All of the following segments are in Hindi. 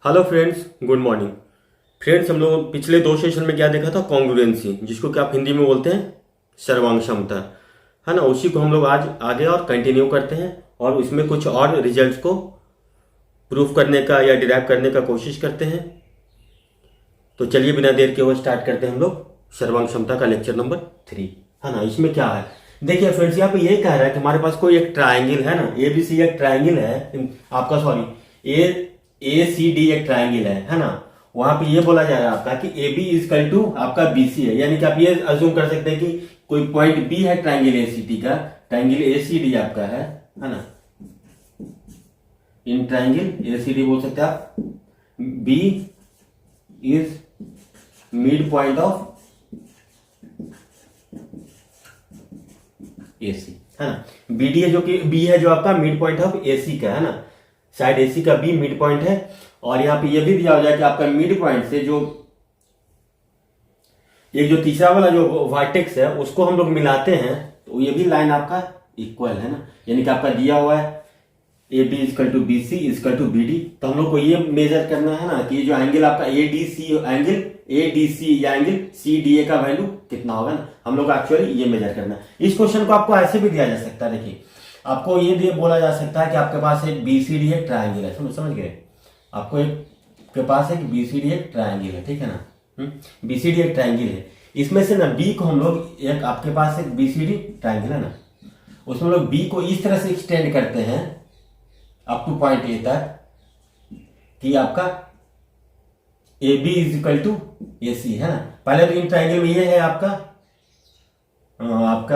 Hello friends, good morning. Friends, हम लोग पिछले दो सेशन में क्या देखा था? कॉन्ग्रुएंसी, जिसको क्या आप हिंदी में बोलते हैं सर्वांग क्षमता, है ना। उसी को हम लोग आज आगे और कंटिन्यू करते हैं और उसमें कुछ और रिजल्ट्स को प्रूफ करने का या डिराइव करने का कोशिश करते हैं। तो चलिए बिना देर के हुए स्टार्ट करते हैं हम लोग सर्वांग क्षमता का लेक्चर नंबर 3, है ना। इसमें क्या है, देखिए फ्रेंड्स, यहाँ पे ये कह रहा है कि हमारे पास कोई एक ट्राइंगल है ना, ए बी सी एक ट्राइंगल है आपका, सॉरी ए सी डी एक ट्राइंगल है ना। वहां पे ये बोला जा रहा है आपका कि ए बी इजकल टू आपका बी सी है, यानी कि आप ये अज्यूम कर सकते हैं कि कोई पॉइंट बी है ट्राइंगल ए सी डी का, ट्राइंगल ए सी डी आपका है ना। इन ट्राइंगल ए सी डी बोल सकते हैं आप, B is mid point of AC, है ना। बीडी है जो कि बी है जो आपका मिड पॉइंट ऑफ एसी का, है ना। साइड एसी का बी मिड पॉइंट है। और यहां पे ये भी दिया हो जाए कि आपका मिड पॉइंट से जो एक जो तीसरा वाला जो वर्टेक्स है उसको हम लोग मिलाते हैं तो ये भी लाइन आपका इक्वल है ना। यानी कि आपका दिया हुआ है A B equal to B C equal to B D. तो हम लोग को ये मेजर करना है ना कि ये जो एंगल आपका A D C angle A D C या एंगल सी डी ए का वैल्यू कितना होगा ना, हम लोग एक्चुअली ये मेजर करना है। इस क्वेश्चन को आपको ऐसे भी दिया जा सकता है, देखिए आपको ये बोला जा सकता है कि आपके पास एक बी सी डी एक ट्राइंगल है, समझ गए। आपको एक के पास एक बी सी डी एक ट्राइंगल है, ठीक है ना। बी सी डी एक ट्राइंगल है, इसमें से ना बी को हम लोग एक आपके पास एक बी सी डी ट्राइंगल है ना, उसमें लोग बी को इस तरह से एक्सटेंड करते हैं अप टू पॉइंट ए तक कि आपका A B is equal to A C, है ना। पहले तो इन ट्राइंगल में ये है आपका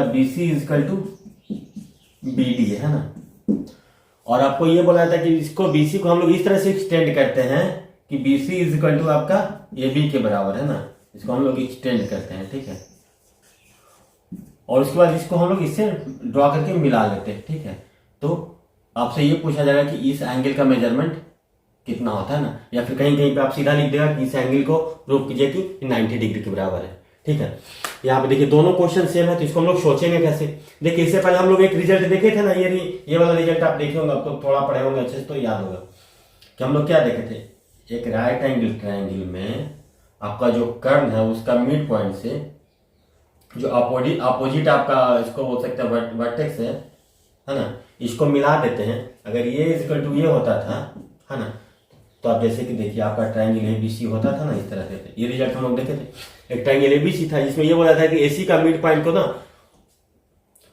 B C is equal to B D, है ना। और आपको ये बोला था कि इसको बी सी को हम लोग इस तरह से एक्सटेंड करते हैं कि B C is equal to आपका ए बी के बराबर, है ना। इसको हम लोग एक्सटेंड करते हैं, ठीक है। और उसके बाद इसको हम लोग इससे ड्रॉ करके मिला लेते हैं, ठीक है। तो आपसे ये पूछा जाएगा कि इस एंगल का मेजरमेंट कितना होता है ना, या फिर कहीं कहीं पे आप सीधा लिख देगा कि इस एंगल को प्रूव कीजिए कि 90 डिग्री के बराबर है, ठीक है। यहाँ पे देखिए दोनों क्वेश्चन सेम है, तो इसको हम लोग सोचेंगे कैसे। देखिए इससे पहले हम लोग एक रिजल्ट देखे थे ना, ये वाला रिजल्ट आप देखे होंगे, आपको थोड़ा पढ़े होंगे अच्छे से तो याद होगा कि हम लोग क्या देखे थे। एक राइट एंगल ट्राइंगल में आपका जो कर्व है उसका मिड पॉइंट से जो अपोजिट आपका इसको बोल सकते हैं वर्टेक्स है ना, इसको मिला देते हैं। अगर ये इक्वल टू ये होता था, है ना, तो आप जैसे कि देखिए आपका ट्राइंगल एबीसी होता था ना, इस तरह से। ये रिजल्ट हम लोग देखे थे, एक ट्राइंगल एबीसी था जिसमें ये बोला था कि एसी का मिड पॉइंट को ना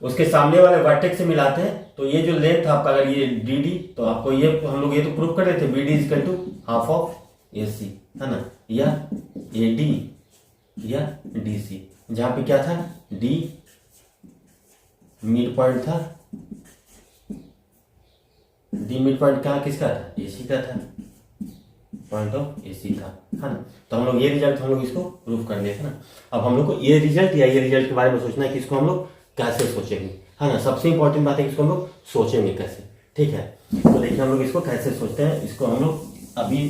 उसके सामने वाले वर्टेक्स से मिलाते हैं। तो ये जो लेंथ आपका अगर ये डी डी, तो आपको ये हम लोग ये तो प्रूफ कर रहे थे B D equal to half of A C, है ना, या ए डी या डी सी, जहां पे क्या था डी मिड पॉइंट था, डी मिड पॉइंट कहाँ किसका था, एसी का था, पॉइंट ऑफ एसी था, है ना। तो हम लोग ये रिजल्ट हम लोग इसको प्रूफ कर लिए थे ना। अब हम लोग को ये रिजल्ट या ये रिजल्ट के बारे में सोचना है कि इसको हम लोग कैसे सोचेंगे, है ना। सबसे इंपॉर्टेंट बात है कि इसको हम लोग सोचेंगे कैसे, ठीक है। तो देखिए हम लोग इसको कैसे सोचते हैं, इसको हम लोग अभी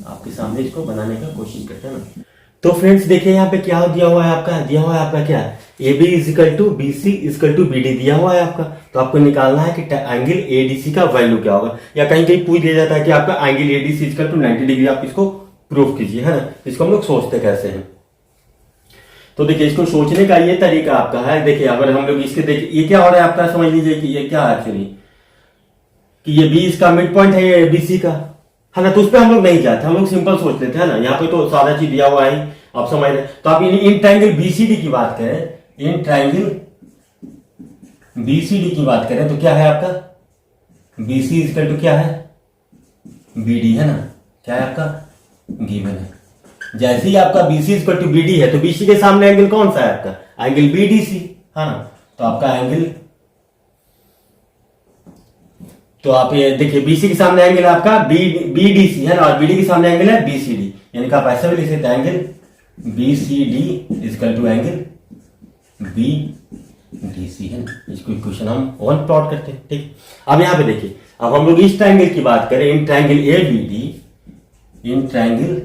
आपके सामने इसको बनाने का कोशिश करते हैं ना। तो फ्रेंड्स देखिए यहाँ पे क्या दिया हुआ है आपका क्या A B equal to B C equal to B D दिया हुआ है आपका। तो आपको निकालना है कि एंगल ए डी सी का वैल्यू क्या होगा, या कहीं कहीं पूछ दिया जाता है कि आपका angle A D C equal to 90 degree, आप इसको प्रूफ कीजिए, है ना। इसको हम लोग सोचते कैसे हैं, तो देखिए इसको सोचने का ये तरीका आपका है। देखिए अगर हम लोग इसके देखिए ये क्या हो रहा है आपका, समझ लीजिए कि ये क्या है एक्चुअली, कि ये बी इसका मिड पॉइंट है ये बी सी का, है ना। तो उस पर हम लोग नहीं जाते, हम लोग सिंपल सोच लेते हैं ना। यहाँ पे तो सादा चीज दिया हुआ है, आप समझ रहे। तो आप इन ट्राइंगल बीसीडी की बात करें, इन ट्राइंगल बीसीडी की बात करें तो क्या है आपका बीसी इक्वल टू क्या है बीडी, है ना। क्या है आपका गिवन है। जैसे ही आपका बीसी इक्वल टू बीडी है तो बीसी के सामने एंगल कौन सा है आपका, एंगल बीडीसी, है ना। तो आपका एंगल, तो आप ये देखिए बीसी के सामने एंगल आपका बीडीसी है ना, और बीडी के सामने एंगल है बीसीडी, यानी कि आप ऐसा भी लिख सकते हैं angle BCD equal to angle BDC, है ना। इसको इक्वेशन हम 1 प्लॉट करते हैं, ठीक। अब यहां पे देखिए, अब हम लोग इस ट्राइंगल की बात करें, in triangle A B D, in triangle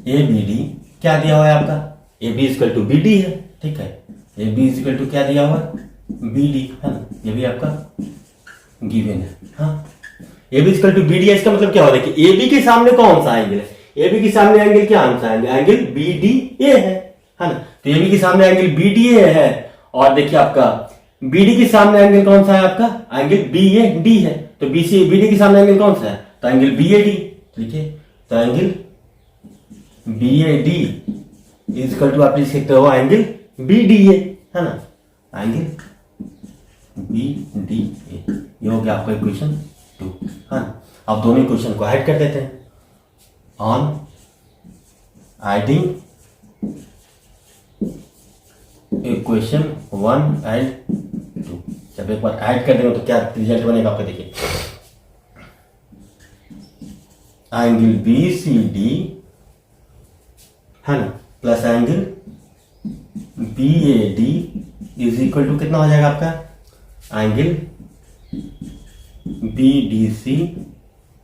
A B D क्या दिया हुआ है आपका, A B equal to B D है, ठीक है। ए बी इक्वल टू क्या दिया हुआ है बी डी, है ना, ये भी आपका गिवन है, हाँ। A B equal to B D है, इसका मतलब क्या हो, देखिए ए बी के सामने कौन सा एंगल है, ए बी के सामने एंगल क्या सा angle, angle B D A है ना। तो ए बी के सामने एंगल बी डी ए है, और देखिए आपका बी डी के सामने एंगल कौन सा है, आपका एंगल बी ए डी है। तो बी सी बी डी के सामने एंगल कौन सा है, तो एंगल बी ए डी लिखिए। तो angle B A D equal to आप लिख सकते हो एंगल बी डी ए, है ना, एंगल बी डी ए। ये हो गया आपका इक्वेशन 2, है ना। अब दोनों इक्वेशन को ऐड कर देते हैं। ऑन एडिंग इक्वेशन 1 एंड 2, जब एक बार ऐड कर देंगे तो क्या रिजल्ट बनेगा आपका, देखिए एंगल बी सी डी, है ना, plus angle B A D is equal to कितना हो जाएगा आपका, एंगल बी डी सी,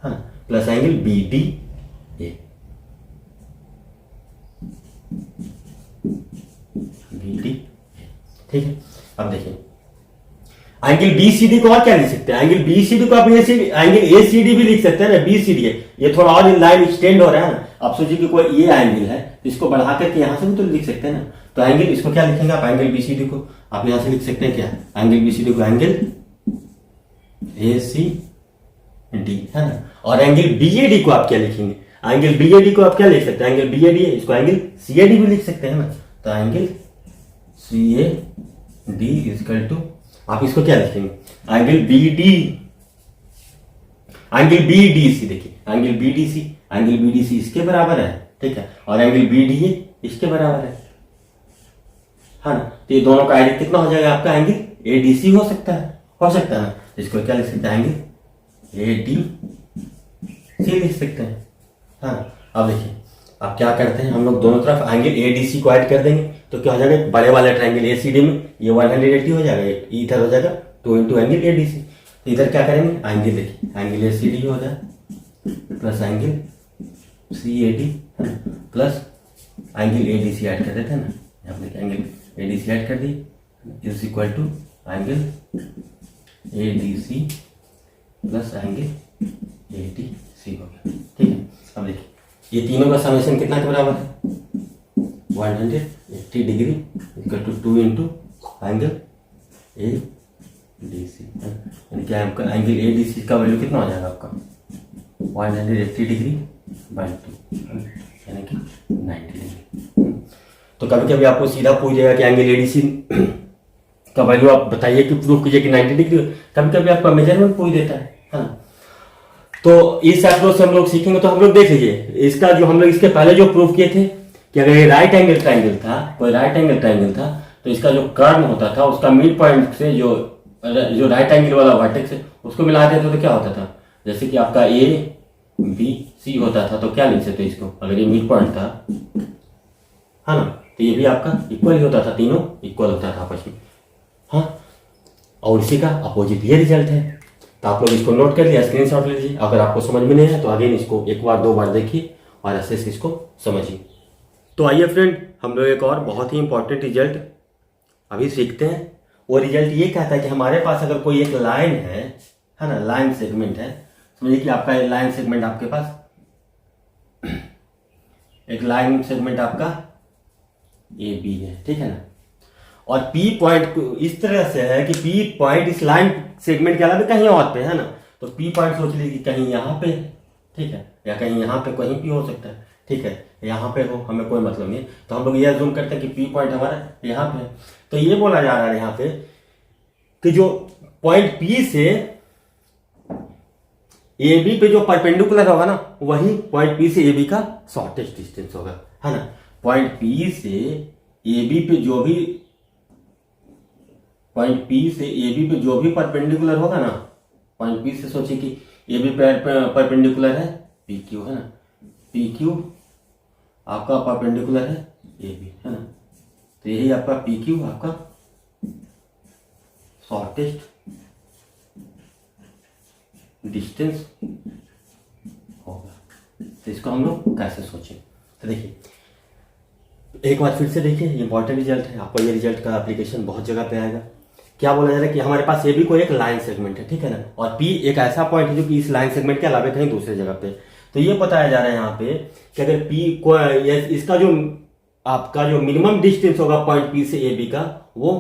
है ना, plus angle B D A, B D. ठीक है, अब देखिए एंगल बी सी डी को और क्या लिख सकते हैं, एंगल बी सी डी को आप एंगल ए सी डी भी लिख सकते हैं ना, बी सी डी है, ये थोड़ा और इन लाइन एक्सटेंड हो रहा है ना। आप सोचिए कि कोई ये एंगल है, इसको बढ़ा करके यहां से भी तो लिख सकते हैं ना। तो एंगल इसको क्या लिखेंगे आप, एंगल बी सी डी को आप यहां से लिख सकते हैं क्या, एंगल बी सी डी को एंगल ए सी डी, है ना। और एंगल बी ए डी को आप क्या लिखेंगे, एंगल बी ए डी को आप क्या लिख सकते हैं, एंगल बी ए डी है, इसको एंगल सी ए डी भी लिख सकते हैं ना। तो angle C A D equal to आप इसको क्या लिखेंगे, angle B D, angle B D C, देखिए angle B D C, angle B D C इसके बराबर है, ठीक है, और एंगल बी डी ए इसके बराबर है ना। तो ये दोनों का एडिट कितना हो जाएगा आपका, एंगल ए डी सी हो सकता है ना। इसको क्या लिख सकते हैं, एंगल ए डी सी लिख सकते हैं, हाँ। अब देखिए अब क्या करते हैं, हम लोग दोनों तरफ एंगल ए डी सी को ऐड कर देंगे तो क्या हो जाएगा, बड़े वाले ट्रायंगल ए सी डी में ये 180 हो जाएगा, इधर हो जाएगा 2 into angle A D C. तो इधर क्या करेंगे, एंगल देखिए एंगल ए सी डी हो जाए plus angle C A D, plus angle A D C add कर देते हैं ना, यहाँ पे angle A D C add कर दिए is equal to angle A D C plus angle A D C हो गया। ठीक है, अब देखिए ये तीनों का समेशन कितना के बराबर है, 180 degree equal to 2 into angle A D C, यानी क्या आपका एंगल ए डी सी का वैल्यू कितना हो जाएगा आपका 180 डिग्री बाई 2, यानी कि 90 डिग्री। तो कभी कभी आपको सीधा पूछ जाएगा कि एंगल ए डी सी का वैल्यू आप बताइए कि प्रूफ कीजिए कि 90 डिग्री, कभी कभी आपका मेजरमेंट पूछ देता है ना। तो इस अप्रोच से हम लोग सीखेंगे। तो हम लोग देख लीजिए इसका जो हम लोग इसके पहले जो प्रूफ किए थे कि अगर ये राइट एंगल ट्रायंगल था, कोई राइट एंगल ट्रायंगल था, तो इसका जो कर्व होता था उसका मिड पॉइंट से जो राइट एंगल वाला वर्टेक्स है उसको मिला देते तो क्या होता था, जैसे कि आपका ए बी सी होता था, तो क्या लिख सकते इसको, अगर ये मिड पॉइंट था, है ना, तो ये भी आपका इक्वल ही होता था, तीनों इक्वल होता था आपस में, हाँ। और इसी का अपोजिट ये रिजल्ट है। तो आप लोग इसको नोट कर लिया, स्क्रीनशॉट ले लीजिए। अगर आपको समझ में नहीं है तो अगेन इसको एक बार 2 बार देखिए और ऐसे से इसको समझिए। तो आइए फ्रेंड, हम लोग एक और बहुत ही इंपॉर्टेंट रिजल्ट अभी सीखते हैं। वो रिजल्ट ये कहता है कि हमारे पास अगर कोई एक लाइन है ना, लाइन सेगमेंट है, समझिए कि आपका लाइन सेगमेंट आपके पास एक लाइन सेगमेंट आपका ए बी है, ठीक है ना, और पी पॉइंट इस तरह से है कि पी पॉइंट इस लाइन सेगमेंट के अलावा कहीं और पे है ना। तो पी पॉइंट सोच लीजिए कहीं यहाँ पे, ठीक है, या कहीं यहाँ पे कहीं भी हो सकता है, ठीक है, यहाँ पे हो, हमें कोई मतलब नहीं। तो हम लोग ये अज्यूम करते हैं कि पी पॉइंट हमारा यहाँ पे है। तो ये बोला जा रहा है यहाँ पे कि जो पॉइंट पी से ए बी पे जो परपेंडिकुलर होगा ना, वही पॉइंट पी से ए बी का शॉर्टेस्ट डिस्टेंस होगा, है ना। पॉइंट पी से ए बी पे जो भी पॉइंट पी से ए बी पे जो भी परपेंडिकुलर होगा ना, पॉइंट पी से सोचिए कि ए बी परपेंडिकुलर है पी क्यू, है ना, पी क्यू आपका परपेंडिकुलर है ए बी, है ना। तो यही आपका पी क्यू आपका शॉर्टेस्ट डिस्टेंस होगा। तो इसको हम लोग कैसे सोचें, तो देखिए एक बार फिर से देखिए, इंपॉर्टेंट रिजल्ट है, आपको ये रिजल्ट का एप्लीकेशन बहुत जगह पे आएगा। क्या बोला जा रहा है कि हमारे पास ए बी को एक लाइन सेगमेंट है, ठीक है ना, और पी एक ऐसा पॉइंट है जो कि इस लाइन सेगमेंट के अलावा कहीं दूसरे जगह पे। तो ये बताया जा रहा है यहाँ पे कि अगर पी को इसका जो आपका जो मिनिमम डिस्टेंस होगा पॉइंट पी से ए बी का, वो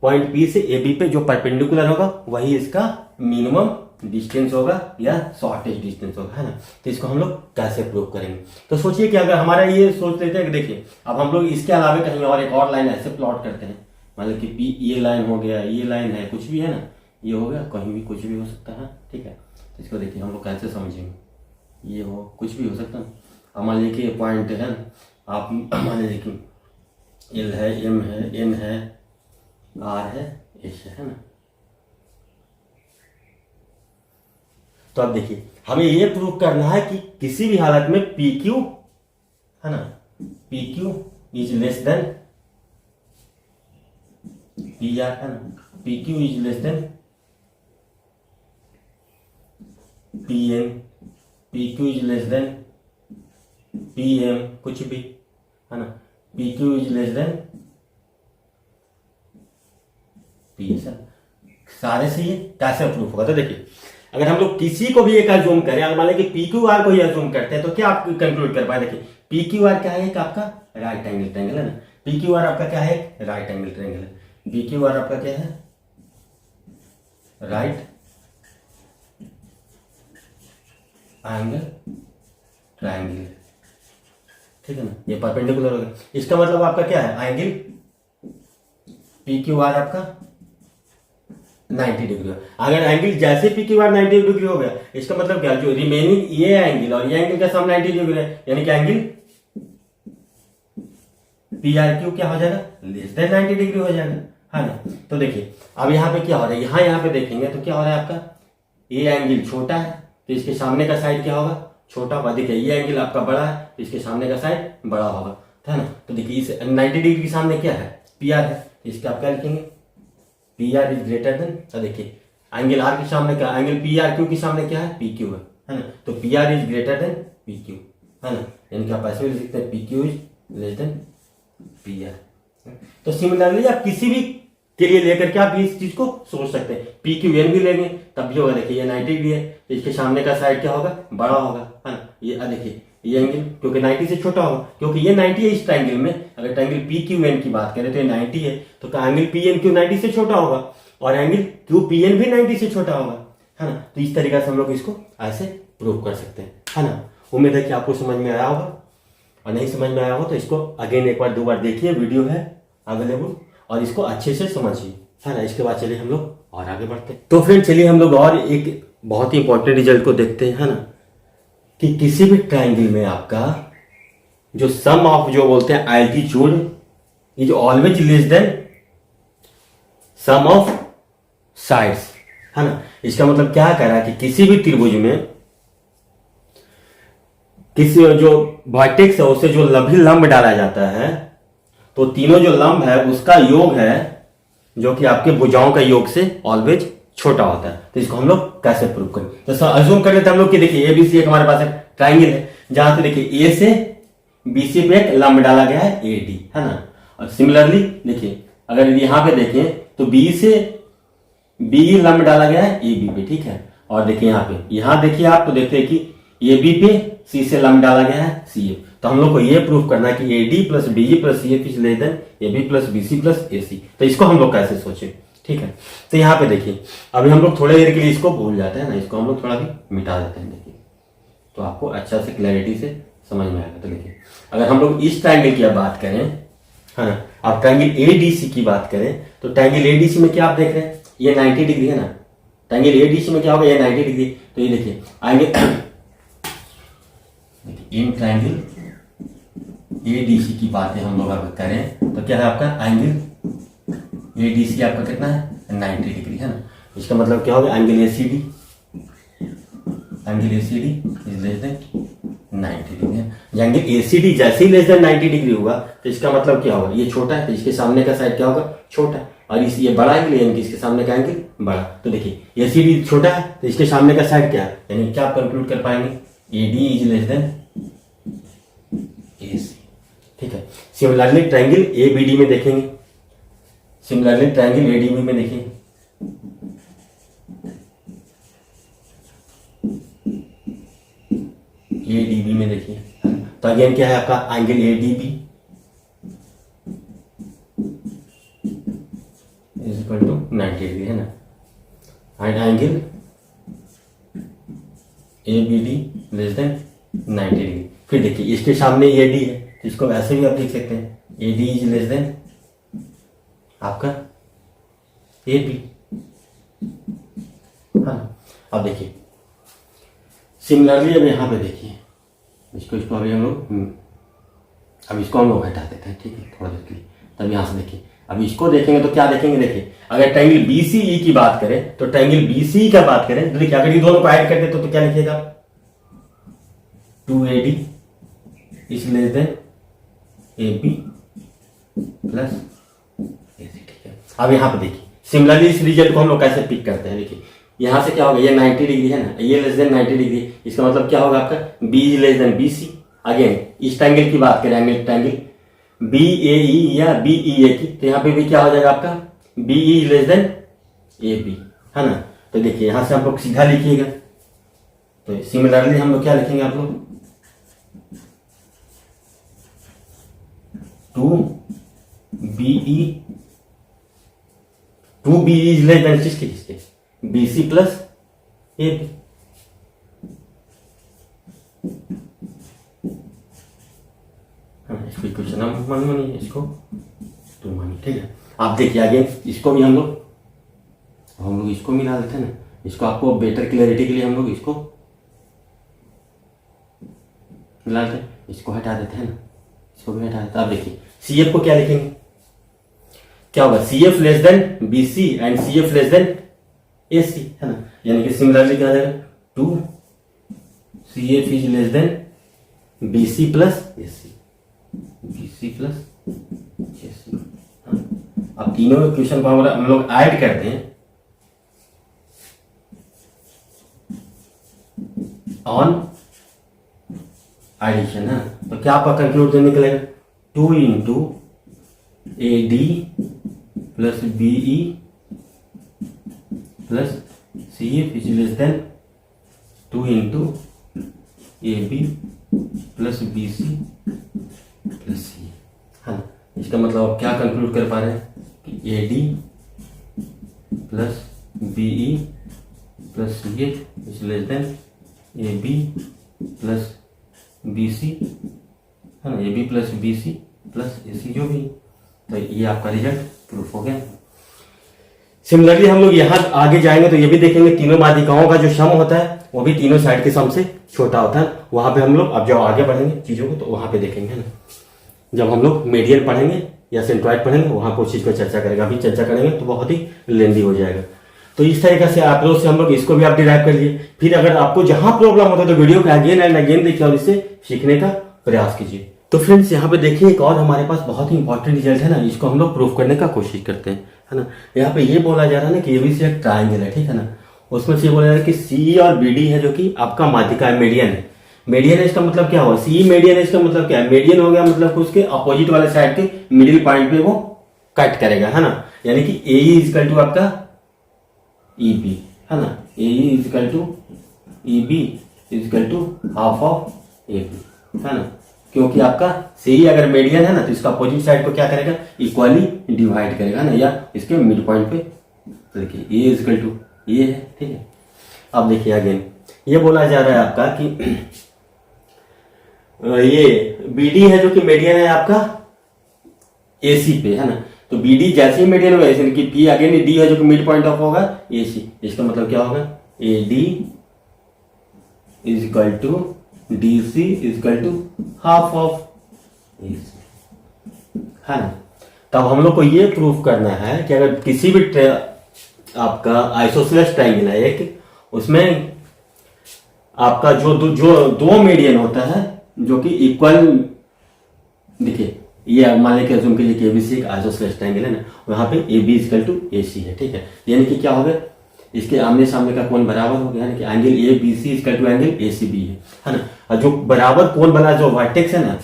पॉइंट पी से ए बी पे जो परपेंडिकुलर होगा वही इसका मिनिमम डिस्टेंस होगा या शॉर्टेज डिस्टेंस होगा, है ना। तो इसको हम लोग कैसे प्रूव करेंगे? तो सोचिए कि अगर हमारा ये सोच लेते हैं कि देखिए अब हम लोग इसके अलावा कहीं और एक और लाइन ऐसे प्लॉट करते हैं, मतलब कि पी ये लाइन हो गया, ये लाइन है, कुछ भी है ना, ये हो गया, कहीं भी कुछ भी हो सकता है, ठीक है। तो इसको देखिए हम लोग कैसे समझेंगे, ये हो कुछ भी हो सकता है। अब मान लीजिए कि पॉइंट है ना, आप मान लीजिए कि एल है, एम है, एन है, आर है, एस है ना। तो अब देखिए हमें ये प्रूव करना है कि किसी भी हालत में पी क्यू है ना, P Q is less than P R, है ना, P Q is less than P M, P Q is less than P M, कुछ भी, है ना, P Q is less than P S. सारे से ये कैसे प्रूफ होगा? तो देखिए अगर हम लोग किसी को भी एक अज्यूम करें, मान लें कि पी क्यू आर को ही अज्यूम करते हैं, तो क्या आप कंक्लूड कर पाए? देखिए पी क्यू आर क्या है? एक आपका राइट एंगल ट्रायंगल है ना, पी क्यू आर आपका क्या है? राइट एंगल ट्रायंगल है। पी क्यू आर आपका क्या है? राइट एंगल ट्रायंगल, ठीक है ना, ये परपेंडिकुलर हो गया। इसका मतलब आपका क्या है? एंगल पी क्यू आर आपका 90 डिग्री हो। अगर एंगल जैसे पी क्यू आर 90 डिग्री हो गया, इसका मतलब क्या, जो रिमेनिंग ये एंगल और ये एंगल का सम 90 डिग्री है, यानी कि एंगल पी आर क्यू क्या हो जाएगा? लेस देन 90 डिग्री हो जाएगा, है ना। तो देखिए अब यहाँ पे क्या हो रहा है, यहाँ पे देखेंगे तो क्या हो रहा है आपका, ये एंगल छोटा है तो इसके सामने का साइड क्या होगा? छोटा होगा। देखिए ये एंगल आपका बड़ा है तो इसके सामने का साइड बड़ा होगा, है ना। तो देखिए इस 90 डिग्री के सामने क्या है? पी आर है, तो इसका आप क्या लिखेंगे? P R is greater than, तो देखिए एंगल आर के सामने क्या, एंगल पी आर क्यू के सामने क्या है? पी क्यू है ना। तो P R is greater than P Q, है ना, यानी कि आप ऐसे भी लिख सकते हैं P Q is less than P are. तो सिमिलरली आप किसी भी के लिए लेकर के आप इस चीज को सोच सकते हैं। पी क्यू एन भी लेंगे तब भी होगा। देखिए ये 90 डिग्री है तो इसके सामने का साइड क्या होगा? बड़ा होगा, है ना। ये देखिए ये एंगल क्योंकि 90 से छोटा होगा, क्योंकि ये 90 है इस ट्रायंगल में। अगर ट्रायंगल पी क्यू एन की बात करें तो ये 90 है, तो एंगल पी एन क्यू 90 से छोटा होगा और एंगल क्यू पी एन भी 90 से छोटा होगा, है ना। तो इस तरीके से हम लोग इसको ऐसे प्रूव कर सकते हैं, है ना। उम्मीद है कि आपको समझ में आया होगा, और नहीं समझ में आया हो तो इसको अगेन एक बार 2 बार देखिए, वीडियो है अवेलेबल, और इसको अच्छे से समझिए, है ना। इसके बाद चलिए हम लोग और आगे बढ़ते हैं। तो फ्रेंड चलिए हम लोग और एक बहुत ही इंपॉर्टेंट रिजल्ट को देखते हैं, है ना, कि किसी भी ट्रायंगल में आपका जो सम ऑफ जो बोलते हैं altitude is always less than sum of sides, है ना। इसका मतलब क्या कह रहा है कि किसी भी त्रिभुज में किसी जो वर्टेक्स है उसे जो भी लंब डाला जाता है, तो तीनों जो लंब है उसका योग है जो कि आपके भुजाओं का योग से ऑलवेज छोटा होता है। तो इसको हम लोग कैसे प्रूव करें? तो अज्यूम कर लेते हैं हम लोग कि देखिए ए बी सी एक हमारे पास एक ट्राइंगल है जहां से देखिए ए से बी सी पे एक लंब डाला गया है ए डी, है ना। और सिमिलरली देखिए अगर यहां पे देखें तो बी से बी लंब डाला गया है ए बी पे, ठीक है। और देखिए यहां देखिए आप तो देखते हैं कि ए बी पे सी से लंब डाला गया है सी एफ। तो हम लोग को ये प्रूफ करना है कि A D plus B E plus C F is less than A B plus B C plus A C. तो इसको हम लोग कैसे सोचें, ठीक है। तो यहाँ पे देखिए अभी हम लोग थोड़े देर के लिए इसको भूल जाते हैं ना, इसको हम लोग थोड़ा भी मिटा देते हैं, देखिए तो आपको अच्छा से क्लैरिटी से समझ में आएगा। तो देखिए अगर हम लोग इस ट्रायंगल की बात करें, है ना, अब ट्रायंगल ए डी सी की बात करें तो ट्रायंगल ए डी सी में क्या आप देख रहे हैं, ये 90 डिग्री है ना। ट्रायंगल ए डी सी में क्या होगा, ये 90 डिग्री। तो ये देखिए आएंगे इन ट्रायंगल ए डी सी की बातें हम लोग अगर करें तो क्या है आपका एंगल ए डी सी आपका कितना है 90 डिग्री, है ना। इसका मतलब क्या होगा angle A C D, angle A C D is less than 90 degree है। एंगल ए सी डी जैसे ही लेस देन 90 डिग्री होगा तो इसका मतलब क्या होगा, ये छोटा है तो इसके सामने का साइड क्या होगा, छोटा। और इस ये बड़ा एंगल यानी कि इसके सामने का एंगल बड़ा। तो देखिए ए सी डी छोटा है तो इसके सामने का साइड क्या है, यानी क्या आप कंक्लूड कर पाएंगे, A D is less than A C, ठीक है। Similarly triangle A B D में देखेंगे, similarly triangle A D B में देखेंगे ए डी बी में देखिए, तो अगेन क्या है आपका angle A D B is equal to 90 degree है ना, and angle A B D less than 90 degree. फिर देखिए इसके सामने ए डी है, तो इसको वैसे भी आप लिख सकते हैं, ए डी इज लेस देन आपका ए बी, हाँ। अब देखिए सिमिलरली अब यहाँ पे देखिए, इसको अभी हम लोग अब इसको हम लोग हटा देते हैं, ठीक है, थोड़ा देर के लिए। तब यहाँ से देखिए, अब इसको देखेंगे तो क्या देखेंगे, देखिए अगर ट्रायंगल बीसीई की बात करें तो ट्रायंगल बीसीई का बात करें तो देखिए अगर ये दोनों को ऐड करते तो क्या लिखिएगा, 2AD is less then AB plus AC, ठीक है। अब यहाँ पे देखिए सिमिलरली इस रिजल्ट को हम लोग कैसे पिक करते हैं, देखिए यहाँ से क्या होगा, ये 90 डिग्री है ना, ये लेस देन 90 डिग्री, इसका मतलब क्या होगा आपका B is less then BC। Again इस ट्रायंगल की बात करें, एंगल ट्रायंगल BAE या BEA की, तो यहाँ पे भी क्या हो जाएगा आपका BE लेस देन AB, है ना। तो देखिए यहाँ से आप लोग सीधा लिखिएगा, तो सिमिलरली हम लोग क्या लिखेंगे आप लोग, 2BE इज लेस देन किसके BC प्लस AB। इसको क्वेश्चन मानिए, इसको तो मानिए, ठीक है। आप देखिए आगे इसको भी हम लोग इसको मिला देते हैं ना, इसको आपको बेटर क्लैरिटी के लिए हम लोग इसको मिला देते हैं, इसको हटा देते हैं ना, इसको भी हटा देते हैं। आप देखिए CF को क्या लिखेंगे, क्या होगा, CF less than BC and CF less than AC, है ना, यानी कि सिमिलरली क्या आ जाएगा, 2CF is less then BC plus AC, BC plus AC। अब तीनों इक्वेशन को हम लोग ऐड करते हैं ऑन एडिशन, है, तो क्या आपका कंक्लूड निकलेगा, 2 into AD plus BE plus CF is less then 2 into AB plus BC plus C, है ना। इसका मतलब आप क्या कंक्लूड कर पा रहे हैं कि AD plus BE plus CF is less then AB plus BC, है ना, AB plus BC plus AC जो भी, तो ये आपका रिजल्ट प्रूफ हो गया। सिमिलरली हम लोग यहाँ आगे जाएंगे तो ये भी देखेंगे तीनों माध्यिकाओं का जो सम होता है वो भी तीनों साइड के सम से छोटा होता है। वहां पे हम लोग अब जब आगे बढ़ेंगे चीजों को तो वहां पे देखेंगे ना, जब हम लोग मीडियन पढ़ेंगे या सेंट्रॉइड पढ़ेंगे वहां पर उस चीज पर चर्चा करेंगे। अभी चर्चा करेंगे तो बहुत ही लेंदी हो जाएगा। तो इस तरीके से आप लोग से हम लोग इसको भी आप डिराइव कर लिए। फिर अगर आपको जहां प्रॉब्लम होता है तो वीडियो को अगेन एंड अगेन देखिए और इससे सीखने का प्रयास कीजिए। तो फ्रेंड्स यहाँ पे देखिए एक और हमारे पास बहुत ही इंपॉर्टेंट रिजल्ट है ना, इसको हम लोग प्रूफ करने का कोशिश करते हैं, है ना। यहाँ पे ये बोला जा रहा है ना कि ABC एक ट्राइंगल है, ठीक है ना। उसमें से ये बोला जा रहा है कि CE और BD है जो कि आपका माध्यिका है, मीडियन है। मीडियन है इसका मतलब क्या हुआ, CE मीडियन है इसका मतलब क्या है, मीडियन हो गया मतलब उसके अपोजिट वाले साइड के मिडिल पॉइंट पे वो कट करेगा, है ना। यानी कि AE इजकल टू आपका EB, है ना। AE is equal to EB is equal to half of AB, है ना। क्योंकि आपका CE अगर मीडियन है ना तो इसका अपोजिट साइड को क्या करेगा, इक्वली डिवाइड करेगा ना, या इसके मिड पॉइंट पे देखिए A इजकल टू ये है, ठीक है। अब देखिए अगेन ये बोला जा रहा है आपका कि ये BD है जो कि मीडियन है आपका AC पे, है ना। तो BD जैसे ही मीडियन होगा ऐसे कि P अगेन D है जो कि मिड पॉइंट ऑफ होगा AC, इसका मतलब क्या होगा AD is equal to DC is equal to half of AC, है ना। तब हम लोग को ये प्रूफ करना है कि अगर किसी भी आपका आइसोसेलेस ट्रायंगल है एक, उसमें आपका जो दो मीडियन होता है जो कि इक्वल, देखिए ये मान लें कि अज्यूम कीजिए कि ABC एक आइसोसेलेस ट्रायंगल है ना, वहां पे AB इक्वल टू AC है, ठीक है। यानी कि क्या होगा, इसके आमने सामने का कोण बराबर हो गया, यानी कि angle ABC equal to angle ACB है ना। और जो बराबर कोण बना जो वर्टेक्स है ना,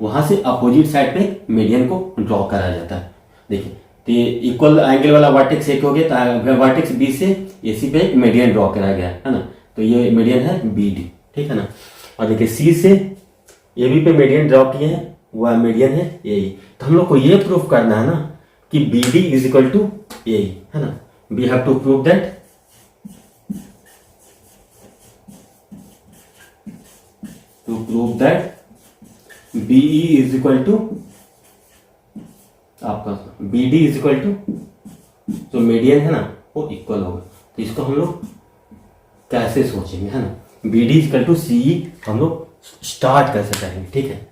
वहां से अपोजिट साइड पे मीडियन को ड्रॉ करा जाता है। देखिए तो ये इक्वल एंगल वाला वर्टेक्स एक हो गया, तो वर्टेक्स बी से एसी पे एक मीडियन ड्रॉ करा गया है ना, तो ये मीडियन है बी डी, ठीक है ना। और देखिए सी से ए बी पे मीडियन ड्रॉ किए हैं, वह मीडियन है ए ई। तो हम लोग को ये प्रूफ करना है ना कि B D is equal to A E, है ना। We have to prove that B E is equal to आपका B D is equal to जो मीडियन है ना वो इक्वल होगा। तो इसको हम लोग कैसे सोचेंगे, है ना। B D is equal to C E हम लोग स्टार्ट कैसे करेंगे, ठीक है।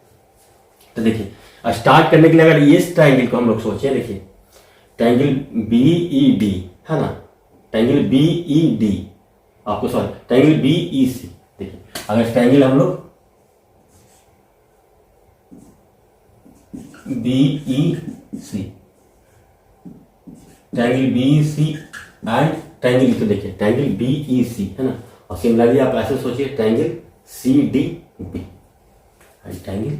तो देखिए स्टार्ट करने के लिए अगर ये ट्रायंगल को हम लोग सोचे, देखिए ट्रायंगल बी ई डी, है ना, ट्रायंगल बी ई डी, आपको sorry triangle B E C. देखिए अगर ट्रायंगल हम लोग B E C, triangle B E C and triangle, तो देखिए ट्रायंगल बी ई सी, है ना। और सिमिलरली आप ऐसे सोचिए triangle C D B, triangle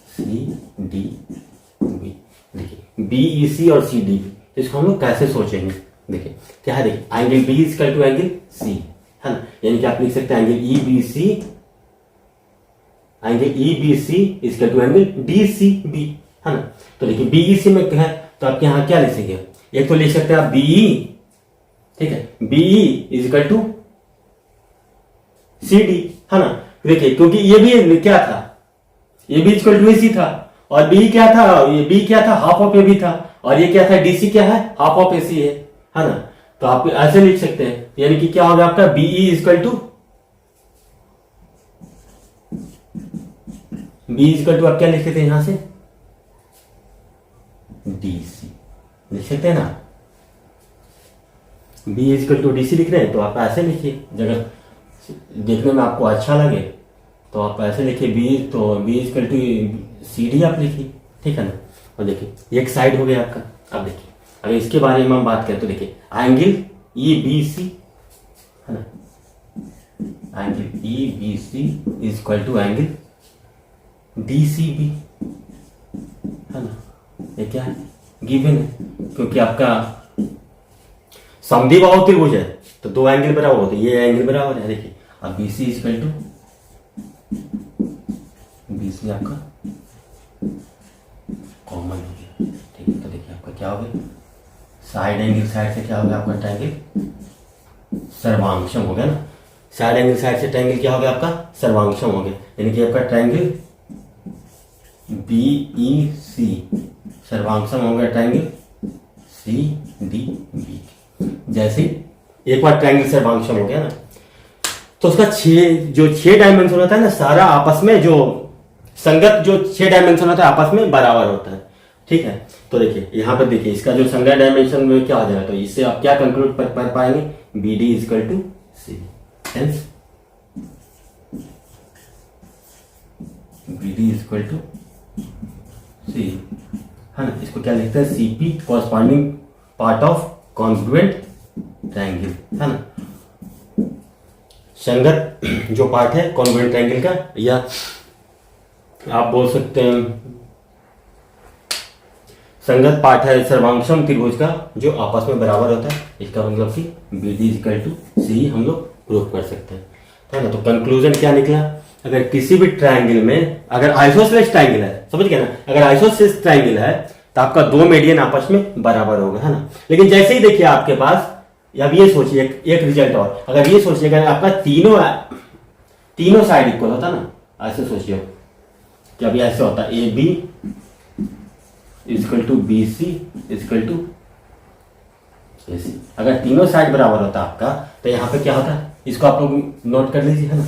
C D B. देखिए बी ई सी और सी डी बी, इसको हम लोग कैसे सोचेंगे, देखिए क्या है, देखिए angle B is equal to angle C, है ना, यानी कि आप लिख सकते हैं angle E B C, angle E B C is equal to angle D C B, है ना। तो देखिए बी ई सी में है, तो आप यहाँ क्या लिख सकते हैं, एक तो लिख सकते हैं आप बी ई, ठीक है, B E is equal to C D, है ना। देखिए क्योंकि ये भी क्या था, ये भी इक्वल टू सी था, और बी क्या था, ये बी क्या था, हाफ ऑफ ए बी था, और ये क्या था, डीसी क्या है, हाफ ऑफ ए सी है ना। तो आप ऐसे लिख सकते हैं, यानी कि क्या होगा आपका बीई इक्वल टू आप क्या लिख सकते हैं यहां से, डीसी लिख सकते हैं ना। बी इक्वल टू डीसी लिख रहे हैं तो आप ऐसे लिखिए, अगर देखने में आपको अच्छा लगे तो आप ऐसे लिखिए बी, तो B equal to C D आप लिखिए, ठीक है ना। और देखिए एक साइड हो गया आपका। अब देखिए अगर इसके बारे में हम बात करें तो देखिए एंगल ई बी सी, है ना, angle E B C is equal to angle D C B, है ना। ये क्या है, गिवन है, क्योंकि आपका समद्विबाहु त्रिभुज है तो दो एंगल बराबर होते हैं, ये एंगल बराबर है। देखिए अब B C is equal to, B C आपका कॉमन हो गया, ठीक है। तो देखिए आपका क्या हो गया, साइड एंगल साइड से क्या हो गया आपका ट्रायंगल सर्वांशम हो गया ना। साइड एंगल साइड से ट्रायंगल क्या हो गया आपका, सर्वांशम हो गया, यानी कि आपका ट्रायंगल बी ई सी सर्वांशम हो गया ट्रायंगल सी डी बी। जैसे एक बार ट्रायंगल सर्वांशम हो गया ना, तो उसका छह डायमेंशन होता है ना, सारा आपस में जो संगत जो 6 डायमेंशन होता है आपस में बराबर होता है, ठीक है। तो देखिए यहाँ पर देखिए इसका जो संगत डायमेंशन में क्या हो जाएगा, तो इससे आप क्या कंक्लूड कर पाएंगे, B D is equal to C, hence B D is equal to C, है ना। इसको क्या लिखते हैं, CP corresponding part of congruent triangle, है ना। संगत जो पार्ट है कॉन्ग्रुएंट ट्रायंगल का, या आप बोल सकते हैं संगत पार्ट है सर्वांशम त्रिभुज का जो आपस में बराबर होता है, इसका मतलब कि बी डी इक्वल टू सी हम लोग प्रूव कर सकते हैं, है ना। तो कंक्लूजन क्या निकला, अगर किसी भी ट्रायंगल में अगर आइसोसेलेस ट्रायंगल है, समझ गए ना, अगर आइसोसेलेस ट्रायंगल है तो आपका दो मीडियन आपस में बराबर होगा, है ना। लेकिन जैसे ही देखिए आपके पास, अब ये सोचिए एक रिजल्ट और, अगर ये सोचिए अगर आपका तीनों साइड इक्वल होता ना, ऐसे सोचिए कि अभी ऐसे होता A B equal to B C equal to A C, अगर तीनों साइड बराबर होता आपका तो यहाँ पे क्या होता, इसको आप लोग नोट कर लीजिए, है ना।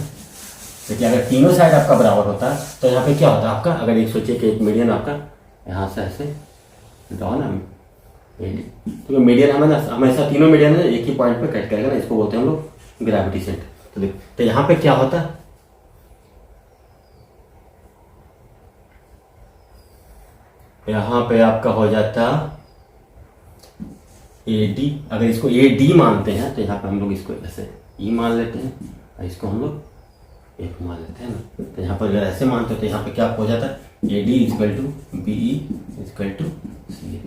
देखिए अगर तीनों साइड आपका बराबर होता तो यहाँ पे क्या होता आपका, अगर एक सोचिए कि एक मीडियन आपका यहाँ से ऐसे ड्रॉ ना, तो मीडियन हमें ना हमेशा तीनों मीडियन है एक ही पॉइंट पे कट करेगा ना, इसको बोलते हैं हम लोग ग्रेविटी सेंटर। तो यहाँ पे क्या होता है, यहाँ पे आपका हो जाता ए डी, अगर इसको ए डी मानते हैं तो यहाँ पे हम लोग इसको ऐसे ई मान लेते हैं, और इसको हम लोग एक मान लेते हैं ना। तो यहाँ पर अगर ऐसे मानते हैं तो यहाँ पे क्या हो जाता है, A D equal to B E equal to C.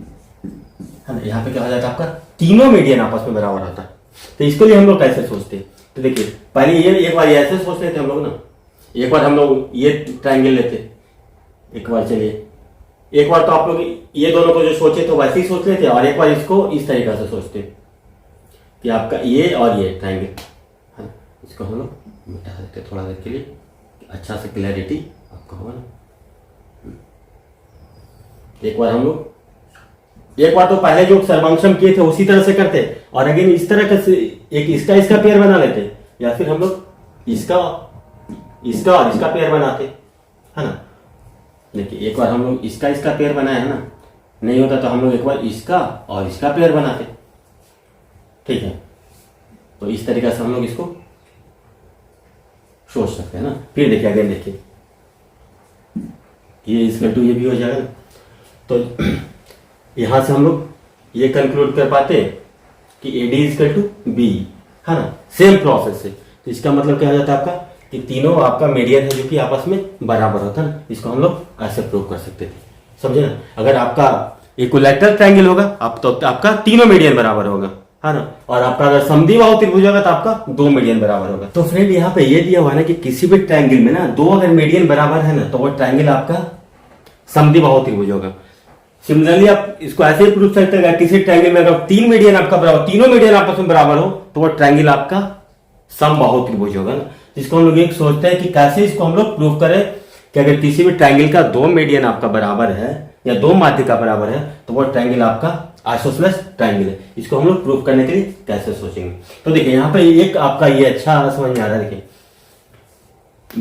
है ना। यहाँ पे क्या हो जाता है आपका, तीनों मीडियन आपस में बराबर होता है। तो इसके लिए हम लोग कैसे सोचते हैं, तो देखिए पहले ये एक बार ऐसे सोच लेते हम लोग ना, एक बार हम लोग ये ट्राइंगल लेते, एक बार चलिए, एक बार तो आप लोग ये दोनों को जो सोचे तो वैसे ही सोच लेते, और एक बार इसको इस तरीके से सोचते कि आपका ये और ये ट्राइंगल है ना, इसको हम लोग मिटा देते थोड़ा देर के लिए, अच्छा से क्लैरिटी आपका होगा ना। एक बार हम लोग, एक बार तो पहले जो सर्वांशम किए थे उसी तरह से करते, और अगेन इस तरह का एक इसका पेयर बना लेते, या फिर हम लोग इसका और इसका पेयर बनाते, है ना। देखिए एक बार हम लोग इसका पेयर बनाया है ना, नहीं होता तो हम लोग एक बार इसका और इसका पेयर बनाते, ठीक है। तो इस तरीके से हम लोग इसको सोच सकते हैं ना। फिर देखिए अगेन देखिए, ये इसका टू ये भी हो जाएगा ना। तो यहां से हम लोग ये कंक्लूड कर पाते कि AD इजकल टू बी, है ना, सेम प्रोसेस से। तो इसका मतलब क्या हो जाता है आपका कि तीनों आपका मीडियन है जो कि आपस में बराबर होता है ना। इसको हम लोग ऐसे प्रूव कर सकते थे, समझे ना। अगर आपका इक्विलैटरल ट्रायंगल होगा आप तो आपका तीनों मीडियन बराबर होगा, है ना। और आपका अगर समद्विबाहु त्रिभुज होगा तो आपका दो मीडियन बराबर होगा। तो फ्रेंड यहाँ पे ये दिया हुआ है ना कि किसी भी ट्रायंगल में ना दो अगर मीडियन बराबर है ना तो वो ट्रायंगल आपका समद्विबाहु त्रिभुज होगा। सिमिलरली आप इसको ऐसे ही प्रूव सकते हैं, किसी ट्रायंगल में अगर तीन मीडियन आपका बराबर, तीनों मीडियन आपस में बराबर हो तो वो ट्रायंगल आपका समबाहु त्रिभुज होगा ना। जिसको हम लोग एक सोचते हैं कि कैसे इसको हम लोग प्रूव करें कि अगर किसी भी ट्रायंगल का दो मीडियन आपका बराबर है या दो माध्यिका बराबर है तो वो ट्रायंगल आपका आइसोसेलेस ट्रायंगल है। इसको हम लोग प्रूव करने के लिए कैसे सोचेंगे, तो देखिए यहाँ पे एक आपका ये अच्छा समझ में आ रहा है। देखिए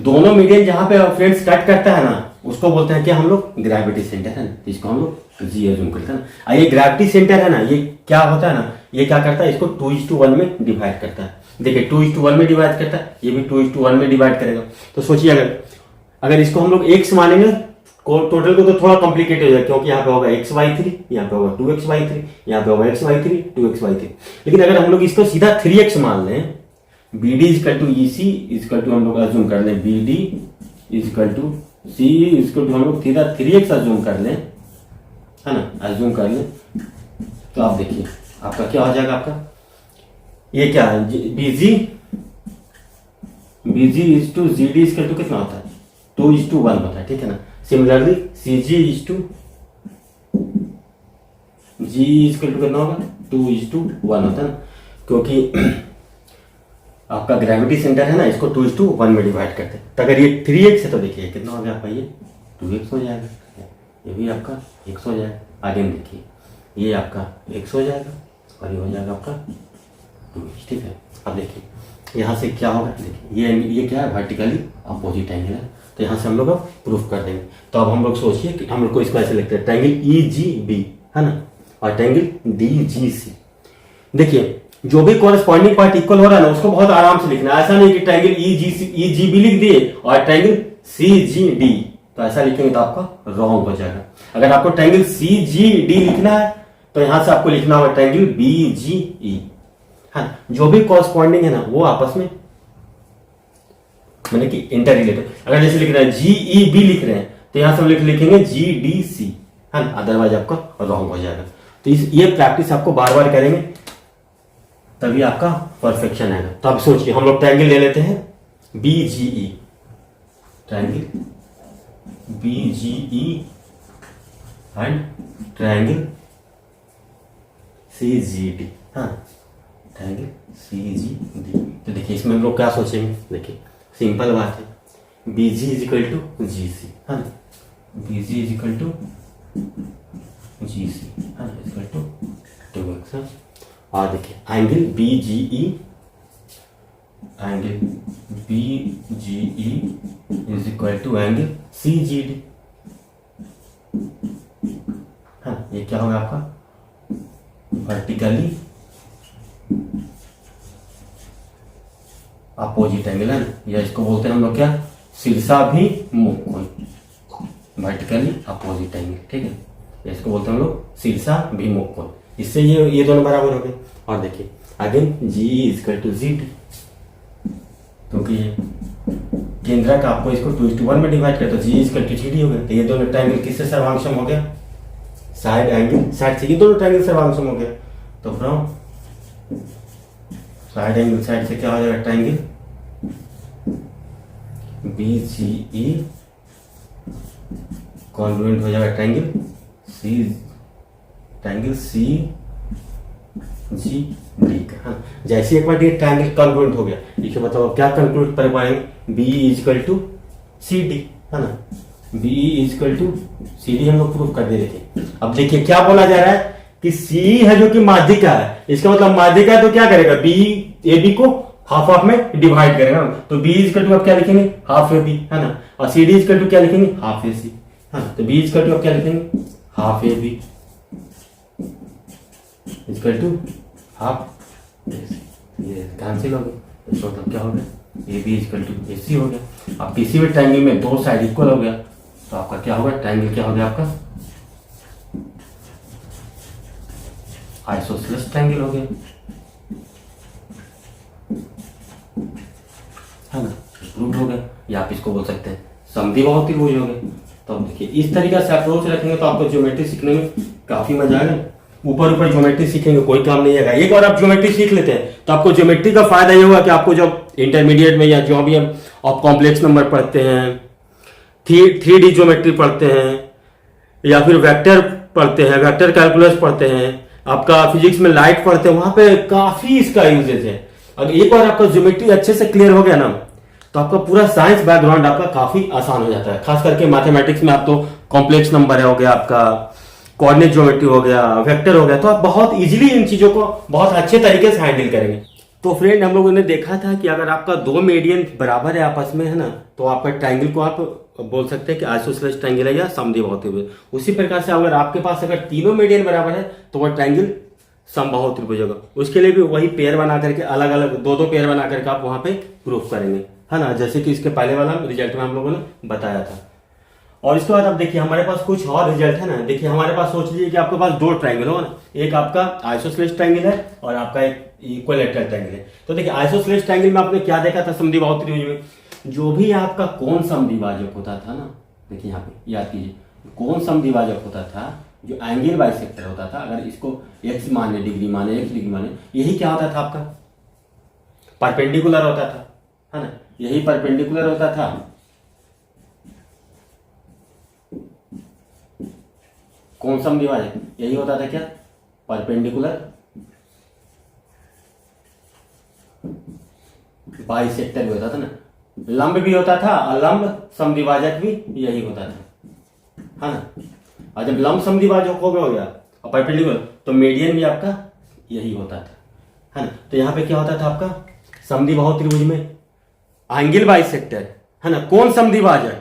दोनों मीडियन जहां पे फ्रेंड्स कट करता है ना उसको बोलते हैं क्या हम लोग, ग्रेविटी सेंटर है ना। इसको हम लोग जी अज्यूम करते हैं ना। ये ग्रेविटी सेंटर है ना, ये क्या होता है ना, ये क्या करता है, इसको 2:1 में डिवाइड करता है। देखिए 2:1 में डिवाइड करता है, ये भी 2:1 में डिवाइड करेगा। तो सोचिए अगर इसको हम लोग x मानेंगे टोटल को तो थोड़ा कॉम्प्लिकेटेड हो जाएगा, क्योंकि यहाँ पे होगा xy3, यहाँ पे होगा 2xy3, यहाँ पे होगा xy3 2xy3। लेकिन अगर हम लोग इसको सीधा 3x मान लें, BD is equal to EC is equal to हम लोग अज्यूम कर लें BD is equal to C is equal to हम लोग सीधा 3x अज्यूम कर लें, है ना, अज्यूम कर लें। तो आप देखिए आपका क्या हो जाएगा, आपका ये क्या है, BG is to GD is equal to कितना होता है, 2:1 होता है, ठीक है ना। Similarly CG is to G is equal to कितना होगा, 2:1 होता है ना, क्योंकि आपका ग्रेविटी सेंटर है ना, इसको 2:1 में डिवाइड करते हैं। तो अगर ये 3x है तो देखिए कितना हो गया आपका, ये 2x हो जाएगा, ये भी आपका x हो जाएगा। आगे देखिए ये आपका x हो जाएगा और ये हो जाएगा आपका 2x, ठीक है। अब देखिए यहाँ से क्या होगा, देखिए ये क्या है, वर्टिकली अपोजिट एंगल है। तो यहाँ से हम लोग अब प्रूफ कर देंगे। तो अब हम लोग सोचिए कि हम लोग को इसको ऐसे लिखते हैं, ट्रायंगल EGB है ना और ट्रायंगल DGC। देखिए जो भी कॉरेस्पॉन्डिंग पार्ट इक्वल हो रहा है ना उसको बहुत आराम से लिखना है। ऐसा नहीं कि ट्रायंगल EGB लिख दिए और ट्रायंगल CGD, तो ऐसा लिखेंगे तो आपका रॉन्ग हो जाएगा। अगर आपको ट्रायंगल CGD लिखना है तो यहां से आपको लिखना होगा ट्रायंगल BGE, है। जो भी कॉरेस्पॉन्डिंग है ना वो आपस में मैंने कि इंटर रिलेटेड। अगर जैसे लिख रहे हैं GEB लिख रहे हैं तो यहां से हम लिखेंगे GDC, है ना, अदरवाइज आपका रॉन्ग हो जाएगा। तो ये प्रैक्टिस आपको बार बार करेंगे तभी आपका परफेक्शन आएगा। तो अब सोचिए हम लोग ट्रायंगल ले लेते हैं BGE, triangle BGE and triangle CGD, हाँ, ट्रायंगल CGD। तो देखिए इसमें हम लोग क्या सोचेंगे, देखिए सिंपल बात है, BG इजिकल टू GC, है ना, BG इजिकल टू GC, है ना, इजिकल टू 2x। और देखिए angle BGE is equal to angle CGD, हाँ, ये क्या होगा आपका वर्टिकली अपोजिट एंगल है ना, या इसको बोलते हैं हम लोग क्या, शीर्षाभिमुख कोण, वर्टिकली अपोजिट एंगल, ठीक है। या इसको बोलते हैं हम लोग शीर्षाभिमुख कोण। इससे ये दोनों बराबर हो गए। और देखिए again GE is equal to ZD, क्योंकि केंद्रक आपको इसको 2:1 में डिवाइड करते तो GE इजकल टू GD हो गया। तो ये दोनों ट्रायंगल किससे सर्वांशम हो गया, साइड एंगल साइड से, ये दोनों ट्रायंगल से सम हो गया। तो फ्रॉम साइड एंगल साइड से क्या हो जाएगा, ट्रायंगल BCE कॉन्ग्रुएंट हो जाएगा ट्रायंगल CGD का। हाँ, जैसे एक बार ये ट्रायंगल कॉन्ग्रुएंट हो गया, देखिए बताओ क्या कंक्लूड कर पाएंगे, BE = CD है ना, BE = CD हम लोग प्रूफ कर दे रहे थे। अब देखिए क्या बोला जा रहा है कि C है जो कि माध्यिका है, इसका मतलब माध्यिका है तो क्या करेगा, AB को हाफ हाफ में डिवाइड करेगा। तो B = आप क्या लिखेंगे, हाफ AB है ना, और CD = क्या लिखेंगे, हाफ AC है ना। तो B = आप क्या लिखेंगे, हाफ AB = हाफ AC, ये कैंसिल हो गया। इसका मतलब क्या हो गया, AB = AC हो गया। अब किसी भी ट्रायंगल में दो साइड इक्वल हो गया तो आपका क्या होगा, ट्रायंगल क्या हो गया आपका, आइसोसेलेस ट्रायंगल हो गया है ना, प्रूव्ड हो गया। या आप इसको बोल सकते हैं समद्विबाहु त्रिभुज हो गया। तो अब देखिए इस तरीके से अप्रोच रखेंगे तो आपको ज्योमेट्री सीखने में काफी मजा आएगा। ऊपर ऊपर ज्योमेट्री सीखेंगे कोई काम नहीं आएगा, एक बार आप ज्योमेट्री सीख लेते हैं तो आपको ज्योमेट्री का फायदा ये होगा कि आपको जब इंटरमीडिएट में या जो भी आप कॉम्प्लेक्स नंबर पढ़ते हैं, 3D ज्योमेट्री पढ़ते हैं, या फिर वेक्टर पढ़ते हैं, वेक्टर कैलकुलस पढ़ते हैं, आपका फिजिक्स में लाइट पढ़ते हैं, वहां पे काफी इसका यूजेज है। अगर एक बार आपका ज्योमेट्री अच्छे से क्लियर हो गया ना तो आपका पूरा साइंस बैकग्राउंड आपका काफी आसान हो जाता है। खास करके मैथमेटिक्स में आप तो कॉम्प्लेक्स नंबर हो गया, आपका कोऑर्डिनेट ज्योमेट्री हो गया, वेक्टर हो गया, तो आप बहुत इजीली इन चीजों को बहुत अच्छे तरीके से हैंडल करेंगे। तो फ्रेंड हम लोगों ने देखा था कि अगर आपका दो मीडियन बराबर है आपस में है ना, तो आपका ट्रायंगल को आप बोल सकते हैं कि आइसोसेलेस ट्रायंगल है या समद्विबाहु त्रिभुज। उसी प्रकार से अगर आपके पास अगर तीनों मीडियन बराबर है तो वह ट्रायंगल समबाहु त्रिभुज होगा। उसके लिए भी वही पेयर बना करके अलग अलग दो पेयर बना करके आप वहां पे प्रूफ करेंगे है ना, जैसे कि इसके पहले वाला रिजल्ट में हम लोगों ने बताया था। और इसके बाद अब देखिए हमारे पास कुछ और रिजल्ट है ना। देखिए हमारे पास सोच लीजिए कि आपके पास दो ट्रायंगल हो ना, एक आपका आइसोसेलेस ट्रायंगल है और आपका एक इक्विलैटरल ट्रायंगल है। तो देखिए आइसोसेलेस ट्रायंगल में आपने क्या देखा था, समद्विबाहु त्रिभुज में जो भी आपका कोण समद्विभाजक होता था ना, देखिए यहाँ पे याद कीजिए, कोण समद्विभाजक होता था जो एंगल बाइसेक्टर होता था, अगर इसको x माने, डिग्री माने, x डिग्री माने, यही क्या होता था आपका, परपेंडिकुलर होता था है ना, यही परपेंडिकुलर होता था। कोण समद्विभाजक यही होता था क्या, परपेंडिकुलर बाइसेक्टर भी होता था ना, लंब भी होता था और लंब समद्विभाजक भी यही होता था है ना। और जब लंब समद्विभाजक हो गया और परपेंडिकुलर तो मीडियन भी आपका यही होता था है ना। तो यहां पे क्या होता था आपका समद्विबाहु त्रिभुज में एंगल बाइसेक्टर है ना, कोण समद्विभाजक,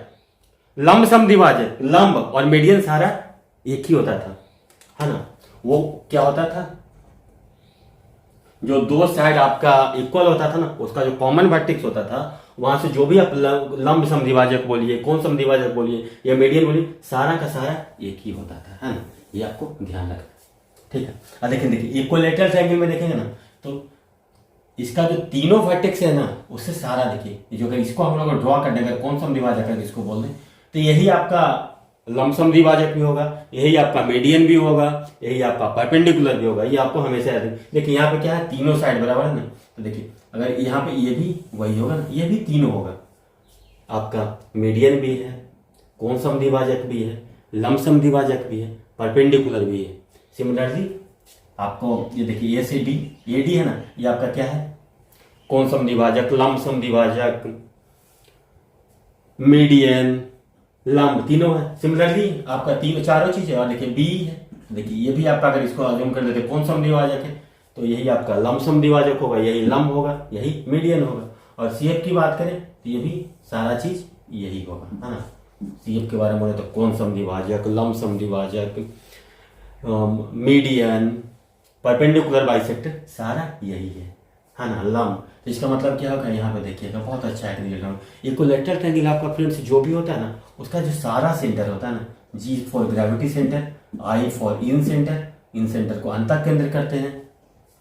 लंब समद्विभाजक, लंब और मीडियन सारा एक ही होता था है ना। वो क्या होता था, जो दो साइड आपका इक्वल होता था ना, उसका जो कॉमन वर्टेक्स होता था वहां से जो भी आप लंब समद्विभाजक बोलिए, कोण समद्विभाजक बोलिए या मीडियन बोलिए, सारा का सारा एक ही होता था है ना। ये आपको ध्यान रखना, ठीक है। अब देखिए इक्विलैटरल ट्रायंगल में देखेंगे ना तो इसका जो तीनों वर्टेक्स है ना उससे सारा देखिए, जो अगर इसको हम लोग ड्रॉ कर देंगे, कौन समद्विभाजक है इसको बोल दें, तो यही आपका लंब समद्विभाजक भी होगा, यही आपका मीडियन भी होगा, यही आपका परपेंडिकुलर भी होगा। ये आपको हमेशा याद है। देखिए यहाँ पे क्या है, तीनों साइड बराबर है ना, तो देखिए अगर यहाँ पे ये भी वही होगा ना, ये भी तीनों होगा, आपका मीडियन भी है, कोण समद्विभाजक भी है, लंब समद्विभाजक भी है, परपेंडिकुलर भी है। सिमिलरली आपको ये देखिए ए से डी, ये डी है ना, ये आपका क्या है, कोण समद्विभाजक, लंब समद्विभाजक, मीडियन, लंब, तीनों है। सिमिलरली आपका तीनों चारों चीज है। और देखिए बी है, देखिए ये भी आपका अगर इसको अज्यूम कर लेते कोण समद्विभाजक है तो यही आपका लंब समद्विभाजक होगा, यही लंब होगा, यही मीडियन होगा। और सीएफ की बात करें तो ये भी सारा चीज यही होगा है ना। सीएफ के बारे में बोले तो कोण समद्विभाजक, लंब समद्विभाजक, मीडियन, परपेंडिकुलर बाइसेक्टर, सारा यही है ना, लंब। तो इसका मतलब क्या होगा, यहाँ पे देखिएगा बहुत अच्छा है रिजल्ट। इक्विलैटरल ट्रायंगल आपका फ्रेंड्स जो भी होता है ना उसका जो सारा सेंटर होता है ना, G for gravity centre, I for incentre, incentre को अंतः केंद्र करते हैं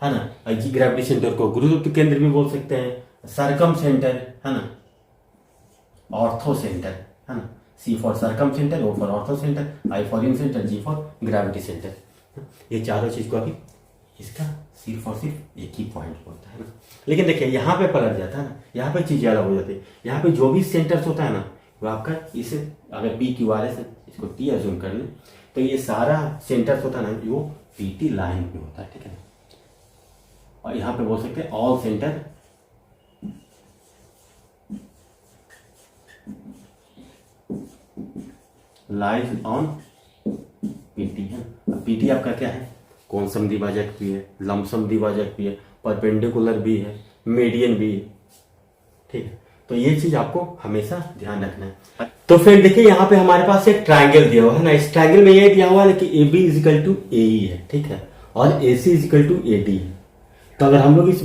है ना, जी ग्रेविटी सेंटर को गुरुत्व केंद्र भी बोल सकते हैं, सरकम सेंटर है ना, ऑर्थो सेंटर है ना, C for circumcentre, O for orthocentre, I for incentre, G for gravity centre. ये चारों चीज को अभी इसका सिर्फ और सिर्फ एक ही पॉइंट होता है ना। लेकिन देखिए यहाँ पे पलट जाता है ना, यहाँ पे चीजें अलग हो जाती है। यहाँ पे जो भी सेंटर्स होता है ना वो आपका इसे अगर PQRS है, इसको T अज्यूम कर लें, तो ये सारा सेंटर्स होता है ना वो PT लाइन पे होता है, ठीक है। और यहाँ पे बोल सकते हैं all centre lies on PT है। अब PT आपका क्या है, कौन सम द्विभाजक भी है, लमसम द्विभाजक भी है, परपेंडिकुलर भी है, मीडियन भी है, ठीक है। तो ये चीज आपको हमेशा ध्यान रखना है। तो फिर देखिए यहाँ पे हमारे पास एक ट्राइंगल दिया हुआ है ना, इस ट्राइंगल में ये दिया हुआ है कि AB इजिकल टू AE है, ठीक है, और AC इजिकल टू AD है। तो अगर हम लोग इस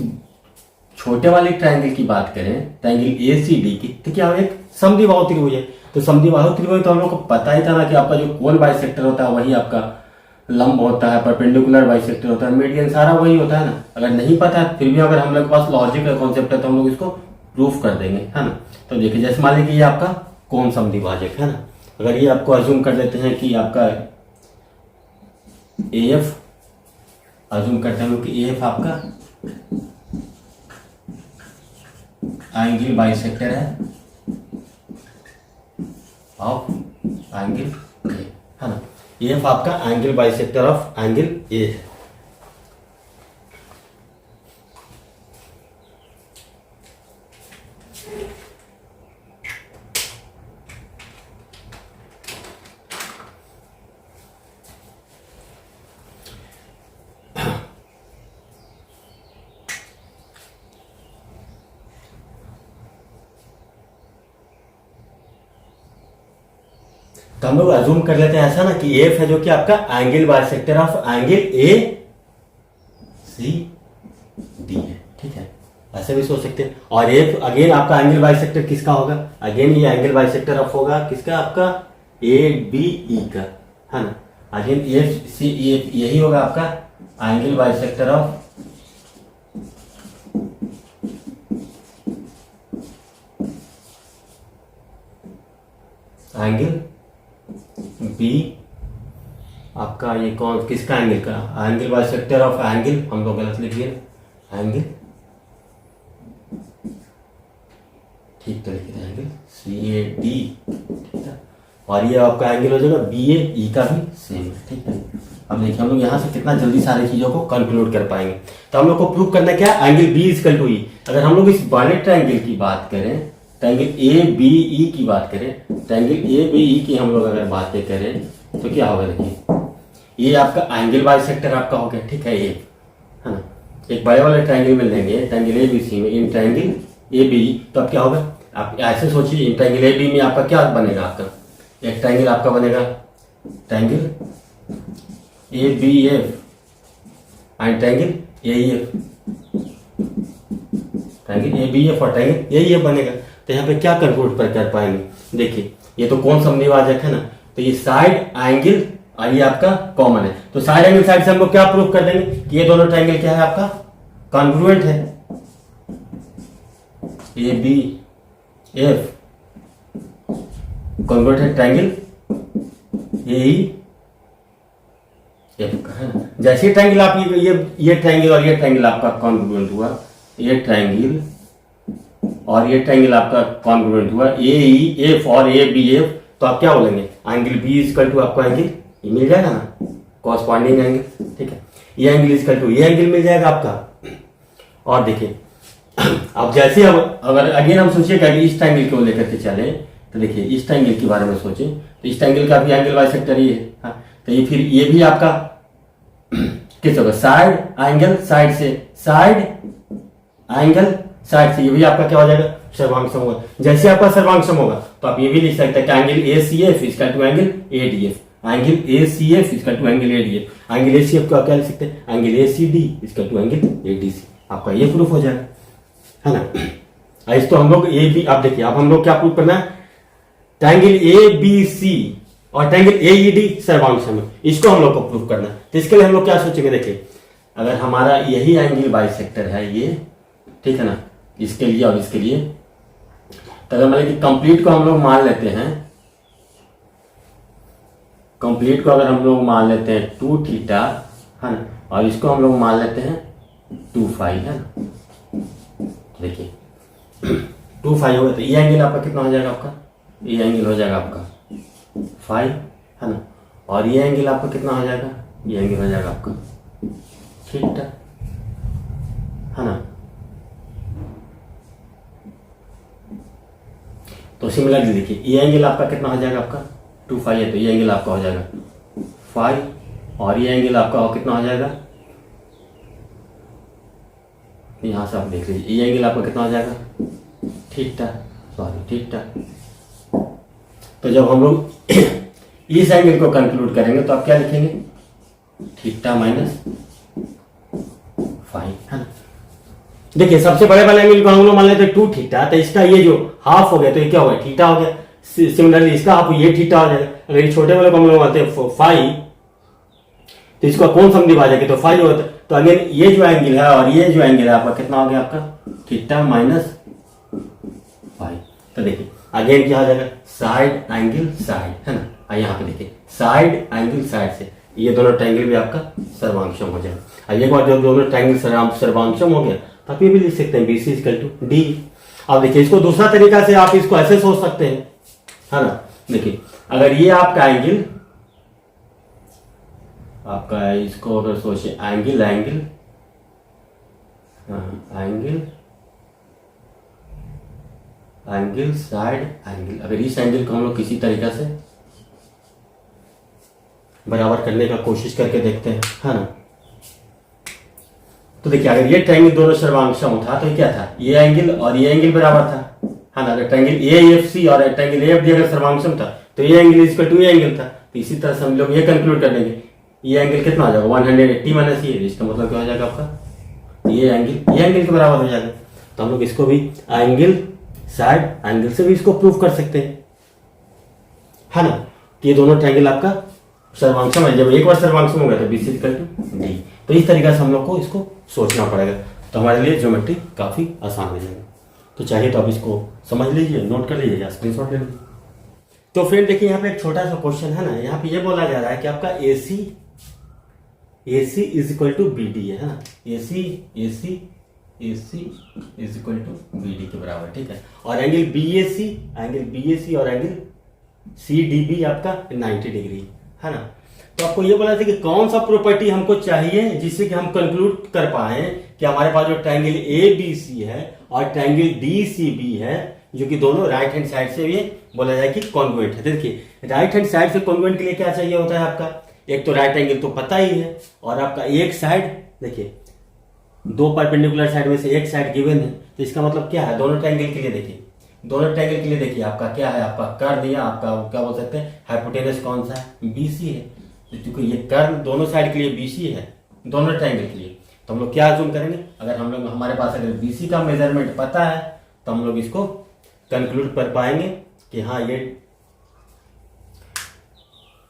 छोटे वाले ट्राइंगल की बात करें, ट्राइंगल ACD की, तो क्या एक समद्विबाहु त्रिभुज है। तो समद्विबाहु त्रिभुज तो हम लोग को पता ही था ना कि आपका जो कोण बाइसेक्टर होता है वही आपका लंब होता है, परपेंडिकुलर बाइसेक्टर होता है, मीडियन सारा वही होता है ना। अगर नहीं पता है फिर भी अगर हम लोग के पास लॉजिक का कॉन्सेप्ट है तो हम लोग इसको प्रूफ कर देंगे, है ना। तो देखिए जैसे मान लीजिए ये आपका कोण समद्विभाजक है ना, अगर ये आपको अज्यूम कर लेते हैं कि आपका AF अज्यूम करते हैं कि AF आपका एंगल बाइसेक्टर है ऑफ एंगल A, है ना। AF आपका angle bisector of angle A है। तो हम लोग अज्यूम कर लेते हैं ऐसा ना कि AF है जो कि आपका angle bisector of angle ACD है, ठीक है, ऐसे भी सोच सकते हैं। और AF अगेन आपका एंगल बाइसेक्टर किसका होगा, अगेन ये एंगल बाइसेक्टर ऑफ होगा किसका, आपका ABE का, है ना। अगेन AF यही होगा आपका angle bisector of angle B, आपका ये कौन किसका एंगल का, एंगल बाइसेक्टर ऑफ एंगल, हम लोग गलत लिख दिए एंगल, ठीक तो लिखे थे एंगल CAD, ठीक है। और ये आपका एंगल हो जाएगा BAE का भी सेम है, ठीक है। अब देखिए हम लोग यहाँ से कितना जल्दी सारी चीजों को कंक्लूड कर पाएंगे। तो हम लोग को प्रूव करना क्या है, angle B equal to E। अगर हम लोग इस वाले ट्रायंगल की बात करें, ट्रायंगल ABE की बात करें, ट्रायंगल ABE की हम लोग अगर बातें करें तो क्या होगा, देखिए ये आपका एंगल बाइसेक्टर आपका हो गया, ठीक है, ये है ना। एक बड़े वाले ट्रायंगल में लेंगे ट्रायंगल ABC में, इन ट्रायंगल ABE, तो अब क्या होगा, आप ऐसे सोचिए इन ट्रायंगल AB में आपका क्या बनेगा, आपका एक ट्रायंगल आपका बनेगा triangle ABF and triangle AEF, triangle ABF और ट्रायंगल AEF बनेगा। तो यहाँ पे क्या कंक्लूड कर पाएंगे, देखिए ये तो कौन समद्विभाजक है ना, तो ये साइड एंगल और ये आपका कॉमन है। तो साइड एंगल साइड से हम लोग क्या प्रूव कर देंगे कि ये दोनों ट्रायंगल क्या है, आपका कॉन्ग्रुएंट है। ABF कॉन्ग्रुएंट है ट्रायंगल AEF का, है ना। जैसे ट्रायंगल आप ये ट्रायंगल और ये ट्रायंगल आपका कॉन्ग्रुएंट हुआ, ये ट्रायंगल और ये ट्रायंगल आपका कॉन्ग्रुएंट हुआ AEF और ABF, तो आप क्या बोलेंगे, एंगल B इक्वल टू आपको एंगल ये मिल जाएगा ना, कॉरस्पॉन्डिंग एंगल, ठीक है। ये एंगल इक्वल टू ये एंगल मिल जाएगा आपका। और देखिए अब जैसे अब अगर अगेन हम सोचिएगा कि इस ट्रायंगल को लेकर के चले, तो देखिए इस ट्रायंगल के बारे में सोचें तो इस ट्रायंगल का भी एंगल बाइसेक्टर ये है, हाँ। तो ये फिर ये भी आपका किस होगा, साइड एंगल साइड से, साइड एंगल साइड से, ये भी आपका क्या हो जाएगा, सर्वांग सम होगा। जैसे आपका सर्वांग सम होगा तो आप ये भी लिख सकते हैं कि angle ACF equal to angle ADF, angle ACF equal to angle ADF, angle ACF को आप क्या लिख सकते हैं, angle ACD equal to angle ADC, आपका ये प्रूफ हो जाएगा, है ना। इस तो हम लोग ये भी आप देखिए, अब हम लोग क्या प्रूफ करना है, ट्रायंगल ABC और ट्रायंगल AED सर्वांग सम, इसको हम लोग को प्रूफ करना है। तो इसके लिए हम लोग क्या सोचेंगे, देखिए अगर हमारा यही एंगल बाइसेक्टर है ये, ठीक है ना, इसके लिए और इसके लिए, तो अगर मान लीजिए कंप्लीट को हम लोग मान लेते हैं कंप्लीट को अगर हम लोग मान लेते हैं 2 थीटा है ना, और इसको हम लोग मान लेते हैं 2 फाई है ना। देखिए 2 फाई हो गया तो ये एंगल आपका कितना हो जाएगा, आपका ये एंगल हो जाएगा आपका फाई है ना, और ये एंगल आपका कितना हो जाएगा, ये एंगल हो जाएगा आपका थीटा है ना। तो सिमिलरली देखिए ये एंगल आपका कितना हो जाएगा, आपका 2 फाई है तो ये एंगल आपका हो जाएगा फाई, और ये एंगल आपका कितना हो जाएगा, यहां से आप देख लीजिए ये एंगल आपका कितना हो जाएगा थीटा, सॉरी थीटा। तो जब हम लोग इस एंगल को कंक्लूड करेंगे तो आप क्या लिखेंगे, थीटा माइनस फाई है ना। देखिए सबसे बड़े वाले एंगल को हम लोग मान लेते हैं 2 थीटा, तो इसका ये जो हाफ हो गया तो ये क्या हो गया, थीटा हो गया। सिमिलरली इसका हाफ ये थीटा हो जाएगा। अगर ये छोटे वाले को हम लोग मानते हैं फाई, तो इसका कौन सा डिवाइड है तो फाई होता है। तो अगेन ये जो एंगल है और ये जो एंगल है आपका कितना हो गया, आपका थीटा माइनस फाई। तो देखिए अगेन क्या हो जाएगा, साइड एंगल साइड है ना। यहाँ पे देखिए साइड एंगल साइड से ये दोनों ट्रायंगल भी आपका सर्वांक्षम हो जाएगा। एक बार जब दोनों ट्रायंगल सर्वांक्षम हो गया तो आप ये भी लिख सकते हैं BC इक्वल टू D। अब देखिए इसको दूसरा तरीका से आप इसको ऐसे सोच सकते हैं है ना। देखिए अगर ये आपका एंगल, आपका इसको अगर सोचिए angle angle angle angle side angle, अगर इस एंगल को हम लोग किसी तरीका से बराबर करने का कोशिश करके देखते हैं है ना। तो देखिए अगर ये ट्रायंगल दोनों सर्वांक्षम था तो ये क्या था, ये एंगल और ये एंगल बराबर था है ना। अगर ट्रायंगल AFC और ट्रायंगल AFD अगर सर्वांक्षम था तो ये एंगल इक्वल टू ये एंगल था। तो इसी तरह से हम लोग ये कंक्लूड कर लेंगे, ये एंगल कितना हो जाएगा 180 माइनस ये, इसका मतलब क्या हो जाएगा आपका ये एंगल के बराबर हो जाएगा। तो हम लोग इसको भी एंगल साइड एंगल से भी इसको प्रूव कर सकते हैं है ना, कि ये दोनों ट्रायंगल आपका सर्वांक्षम है। जब एक बार सर्वांक्षम हो गया तो BC इक्वल टू D। तो इस तरीके से हम लोग को इसको सोचना पड़ेगा, तो हमारे लिए ज्योमेट्री काफी आसान हो जाएगा। तो चाहिए तो आप इसको समझ लीजिए, नोट कर लीजिए या स्क्रीनशॉट ले लीजिए। तो फिर देखिए यहाँ पे एक छोटा सा क्वेश्चन है ना, यहाँ पे ये बोला जा रहा है कि आपका AC is equal to BD है ना। AC is equal to BD के बराबर, ठीक है। और एंगल BAC और एंगल CDB आपका 90 डिग्री है ना। तो आपको ये बोला था कि कौन सा प्रॉपर्टी हमको चाहिए जिससे कि हम कंक्लूड कर पाए कि हमारे पास जो ट्रायंगल ABC है और ट्रायंगल DCB है, जो कि दोनों राइट हैंड साइड से ये बोला जाए कि कॉन्ग्रुएंट है। देखिए राइट हैंड साइड से कॉन्ग्रुएंट के लिए क्या चाहिए होता है आपका, एक तो राइट एंगल तो पता ही है, और आपका एक साइड, देखिए दो परपेंडिकुलर साइड में से एक साइड गिवन है। तो इसका मतलब क्या है, दोनों ट्रायंगल के लिए देखिए आपका क्या है, आपका कर्व या आपका क्या बोल सकते हैं हाइपोटेनस कौन सा है, BC है। तो क्योंकि ये कर्व दोनों साइड के लिए BC है, दोनों ट्रायंगल के लिए, तो हम लोग क्या अज्यूम करेंगे, अगर हम लोग हमारे पास अगर BC का मेजरमेंट पता है तो हम लोग इसको कंक्लूड कर पाएंगे कि हाँ ये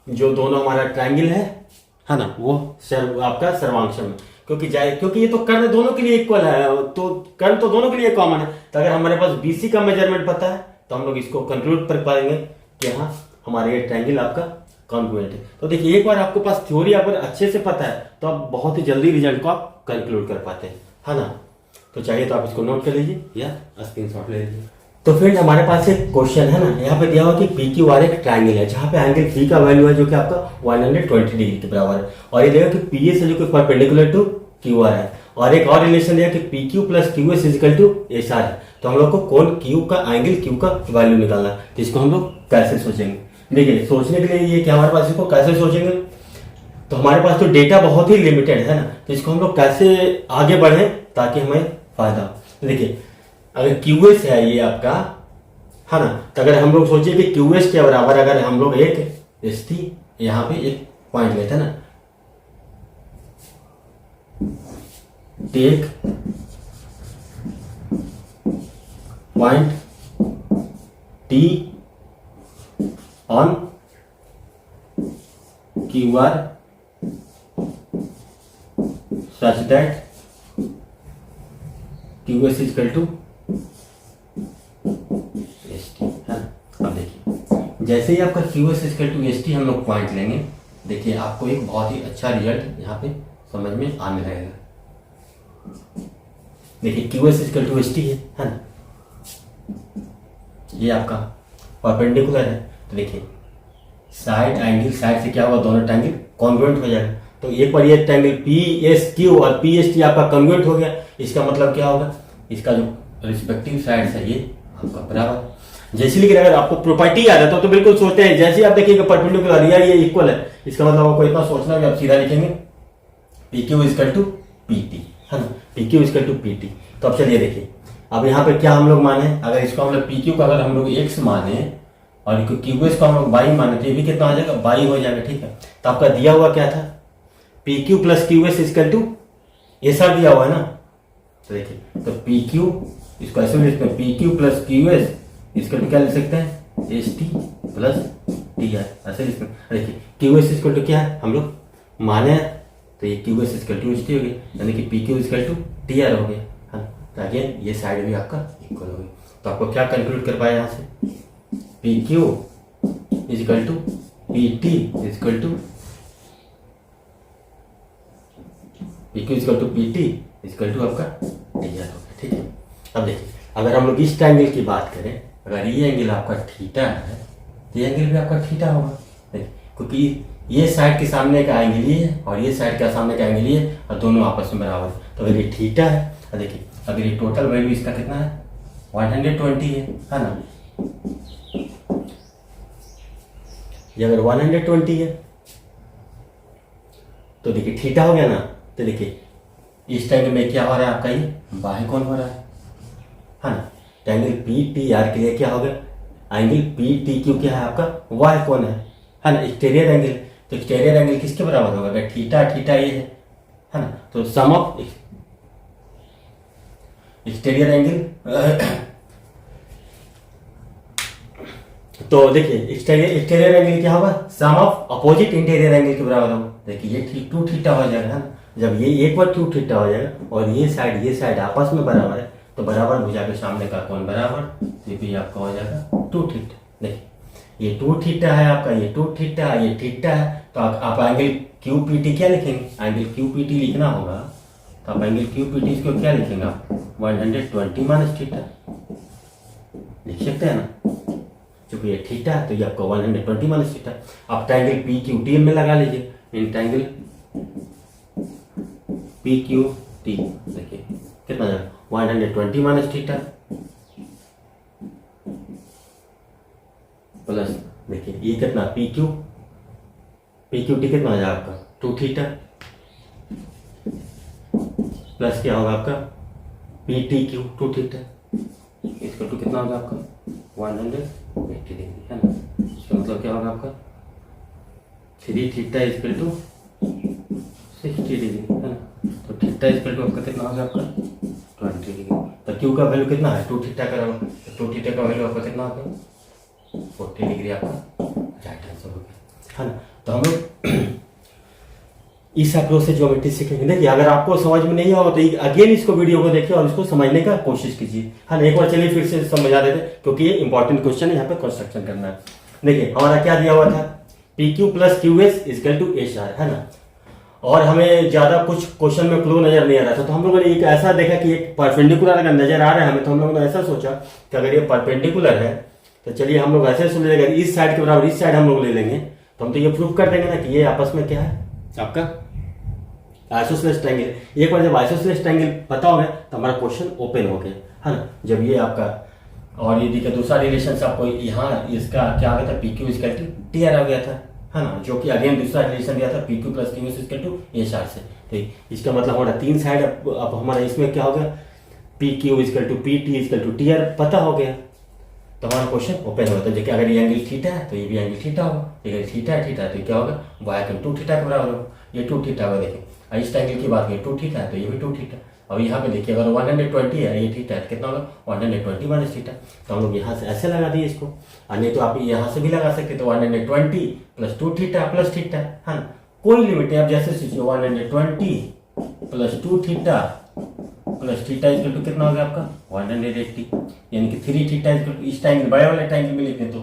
जो दोनों हमारा ट्रायंगल है ना, वो आपका सर्वांक्षम है। क्योंकि ये तो कर्ण दोनों के लिए इक्वल है, तो कर्ण तो दोनों के लिए कॉमन है। तो अगर हमारे पास BC का मेजरमेंट पता है तो हम लोग इसको कंक्लूड कर पाएंगे कि हाँ हमारा ये ट्रायंगल आपका कॉन्ग्रुएंट है। तो देखिए एक बार आपके पास थ्योरी अगर अच्छे से पता है तो आप बहुत ही जल्दी रिजल्ट को आप कंक्लूड कर पाते हैं है ना। तो चाहिए तो आप इसको नोट कर लीजिए या स्क्रीनशॉट ले लीजिए। तो फ्रेंड हमारे पास एक क्वेश्चन है ना, यहाँ पे दिया हुआ कि PQR एक ट्रायंगल है जहाँ पे एंगल P का वैल्यू है जो कि आपका 120 डिग्री के बराबर है, और ये दिया कि PS है जो कि परपेंडिकुलर टू QR है, और एक और रिलेशन दिया कि PQ plus QS is equal to SR है। तो हम लोग को कौन Q का एंगल Q का वैल्यू निकालना है, तो इसको हम लोग कैसे सोचेंगे। देखिए सोचने के लिए ये कि हमारे पास इसको कैसे सोचेंगे, तो हमारे पास तो डेटा बहुत ही लिमिटेड है ना, तो इसको हम लोग कैसे आगे बढ़े ताकि हमें फायदा हो। तो देखिए अगर QS है ये आपका है ना, तो अगर हम लोग सोचे कि QS के बराबर अगर हम लोग एक ST यहाँ पे एक पॉइंट लेते हैं ना, take point T on QR such that QS equal to ST है। अब देखिए जैसे ही आपका Q S equal to S T हम लोग पॉइंट लेंगे, देखिए आपको एक बहुत ही अच्छा रिजल्ट यहाँ पे समझ में आने लगेगा। देखिए Q S equal to S T है ना, ये आपका परपेंडिकुलर है। तो देखिए साइड एंगल, साइड से क्या होगा, दोनों ट्रायंगल कॉन्ग्रुएंट हो जाएगा। तो एक बार ये ट्रायंगल पी एस क्यू और पी एस टी आपका कॉन्ग्रुएंट हो गया, इसका मतलब क्या होगा, इसका जो रिस्पेक्टिव साइड्स है ये आपका बराबर। जैसे लेकिन अगर आपको प्रॉपर्टी याद है तो बिल्कुल सोचते हैं, जैसे आप देखिएगा परपेंडिकुलर या ये इक्वल है, इसका मतलब आपको इतना सोचना है कि आप सीधा लिखेंगे P Q equal to P T, है ना, P Q equal to P T. तो अब चलिए देखिए, अब यहाँ पे क्या हम लोग माने, अगर इसको हम लोग पी क्यू का अगर हम लोग एक्स माने और क्यू एस को हम लोग बाई माने, तो ये भी कितना हो जाएगा, बाई हो जाएगा। ठीक है, तो आपका दिया हुआ क्या था, P Q plus Q S equal to ऐसा दिया हुआ है ना। तो देखिए, तो पी क्यू, इसको ऐसे लिखते हैं, P Q plus Q S इसको क्या लिख सकते हैं, S T plus T R, ऐसे लिख सकते हैं। देखिए क्यू एस इक्वल टू क्या है, हम लोग माने, तो ये Q S equal to S T हो गया, यानी कि P Q equal to T R हो गया, है। तो अगेन ये साइड भी आपका इक्वल हो गई। तो आपको क्या कंक्लूड कर पाए यहाँ से, P Q equal to P T equal to P Q equal to P T equal to आपका टी आर हो गया। ठीक है, अब देखिए अगर हम लोग इस ट्रायंगल की बात करें, अगर ये एंगल आपका थीटा है तो ये एंगल भी आपका थीटा होगा। देखिए क्योंकि ये साइड के सामने का एंगल ये है और ये साइड का सामने का एंगल ये है और दोनों आपस में बराबर है। तो अगर ये थीटा है, और देखिए अगर ये टोटल वैल्यू इसका कितना है, 120 है ना। ये अगर 120 है तो देखिए थीटा हो गया ना। तो देखिए इस ट्रायंगल में क्या हो रहा है आपका, ये बाई कोण हो रहा है ना। ट्रायंगल पी टी आर के लिए क्या होगा, एंगल पी टी क्यू क्या है आपका, वाई कोण है ना, एक्सटीरियर एंगल। तो एक्सटीरियर एंगल किसके बराबर होगा, अगर थीटा थीटा ये है ना, तो सम ऑफ एक्सटीरियर एंगल तो देखिए एक्सटीरियर एंगल क्या होगा, सम ऑफ अपोजिट इंटीरियर एंगल के बराबर होगा। देखिए ये टू थीटा हो जाएगा, है ना। जब ये एक बार टू थीटा हो जाएगा और ये साइड आपस में बराबर है, तो बराबर भुजा के सामने का कोण बराबर, ये भी आपका हो जाएगा टू थीटा। देखिए ये टू थीटा है आपका, ये टू थीटा है, ये थीटा है। तो आप एंगल क्यू पी टी क्या लिखेंगे, एंगल क्यू पी टी लिखना होगा, तो आप एंगल क्यू पी टी इसको क्या लिखेंगे आप, 120 माइनस थीटा लिख सकते हैं ना। क्योंकि ये थीटा है तो ये आपको 120 माइनस थीटा। आप ट्रायंगल पी क्यू टी में लगा लीजिए, in triangle P Q T, देखिए कितना जाएगा, 120 माइनस थीटा प्लस देखिए ये कितना पी क्यू टी कितना आ जाएगा आपका, टू थीटा प्लस क्या होगा आपका P T Q two theta, इसका टू कितना होगा आपका 180 डिग्री, है ना। इसका मतलब क्या होगा आपका 3 थीटा इक्वल टू 60 डिग्री, है ना। तो थीटा इक्वल टू आपका कितना होगा आपका 20 डिग्री। तो क्यू का वैल्यू कितना है, 2 थीटा का, तो 2 थीटा का वैल्यू आपका कितना होगा 40 डिग्री आपका राइट आंसर हो गया, है ना। तो हम लोग इस अप्रोच से ज्योमेट्री सीखेंगे। देखिए अगर आपको समझ में नहीं होगा तो अगेन इसको वीडियो को देखिए और इसको समझने का कोशिश कीजिए, है ना। एक बार चलिए फिर से समझा देते, क्योंकि ये इंपॉर्टेंट क्वेश्चन है, यहाँ पे कंस्ट्रक्शन करना है। देखिए हमारा क्या दिया हुआ था, P Q plus Q S equal to H R, है ना। और हमें ज्यादा कुछ क्वेश्चन में क्लू नजर नहीं आ रहा था, तो हम लोगों ने एक ऐसा देखा कि एक परपेंडिकुलर अगर नजर आ रहा है हमें, तो हम लोगों ने ऐसा सोचा कि अगर ये परपेंडिकुलर है तो चलिए हम लोग ऐसे सोच लेंगे, इस साइड के बराबर इस साइड हम लोग ले लेंगे, तो हम तो ये प्रूफ कर देंगे ना कि ये आपस में क्या है आपका आइसोसेलेस ट्रायंगल। एक बार जब आइसोसेलेस ट्रायंगल पता हो गया तो हमारा क्वेश्चन ओपन हो गया, है ना। जब ये आपका और ये देखिए दूसरा रिलेशन आपको यहाँ इसका क्या आ गया था, P Q equal to T R आ गया था, है ना, जो कि अगेन दूसरा रिलेशन दिया था P Q plus Q equal to H R से। तो इसका मतलब हमारा तीन साइड अब हमारा इसमें क्या हो गया, P Q equal to P T equal to T R पता हो गया, तो हमारा क्वेश्चन ओपन हो गया। तो अगर ये एंगल थीटा है तो ये भी एंगल थीटा होगा, अगर थीटा है तो क्या होगा वाई का 2 थीटा के बराबर होगा, ये 2 थीटा होगा। देखिए इस एंगल की बात करें 2 थीटा है तो ये भी 2 थीटा, और यहाँ पे देखिए अगर 120 है ये थीटा है तो कितना होगा 120 माइनस थीटा। तो हम लोग यहाँ से ऐसे लगा दिए इसको, और नहीं तो आप यहाँ से भी लगा सकते, तो 120 प्लस 2 थीटा प्लस थीटा, है ना, कोई लिमिट नहीं। आप जैसे सोचिए 120 plus 2 theta plus theta equal to कितना हो गया आपका 180, यानी कि 3 थीटा इक्वल टू इस ट्रायंगल बड़े वाले ट्रायंगल में लिखें तो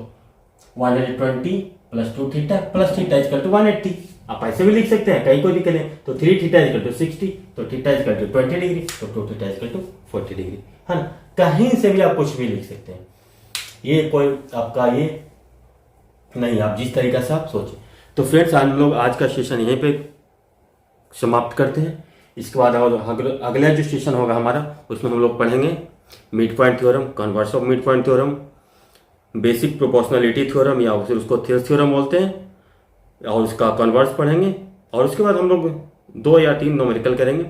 120 plus 2 theta plus theta is equal to 180। आप ऐसे भी लिख सकते हैं, कहीं कोई दिक्कत नहीं। तो 3 थीटा इजकल टू 60, तो थीटा इजकल टू 20 डिग्री, तो 2 थीटा इजकल टू 40 डिग्री, है ना। कहीं से भी आप कुछ भी लिख सकते हैं, ये कोई आपका ये नहीं, आप जिस तरीका से आप सोचें। तो फ्रेंड्स हम लोग आज का सेशन यहीं पे समाप्त करते हैं। इसके बाद अगला जो सेशन होगा हमारा, उसमें हम लोग पढ़ेंगे mid point theorem, converse of mid point theorem, basic proportionality theorem या फिर उसको थियर्स थ्योरम बोलते हैं, और उसका कन्वर्स पढ़ेंगे। और उसके बाद हम लोग 2 या 3 न्यूमेरिकल करेंगे।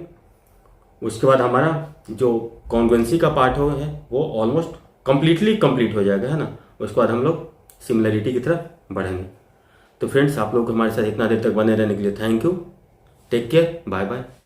उसके बाद हमारा जो कॉन्ग्रुएंसी का पार्ट हो है वो ऑलमोस्ट कंप्लीट हो जाएगा, है ना। उसके बाद हम लोग सिमिलरिटी की तरफ बढ़ेंगे। तो फ्रेंड्स आप लोग हमारे साथ इतना देर तक बने रहने के लिए thank you. Take care, bye bye.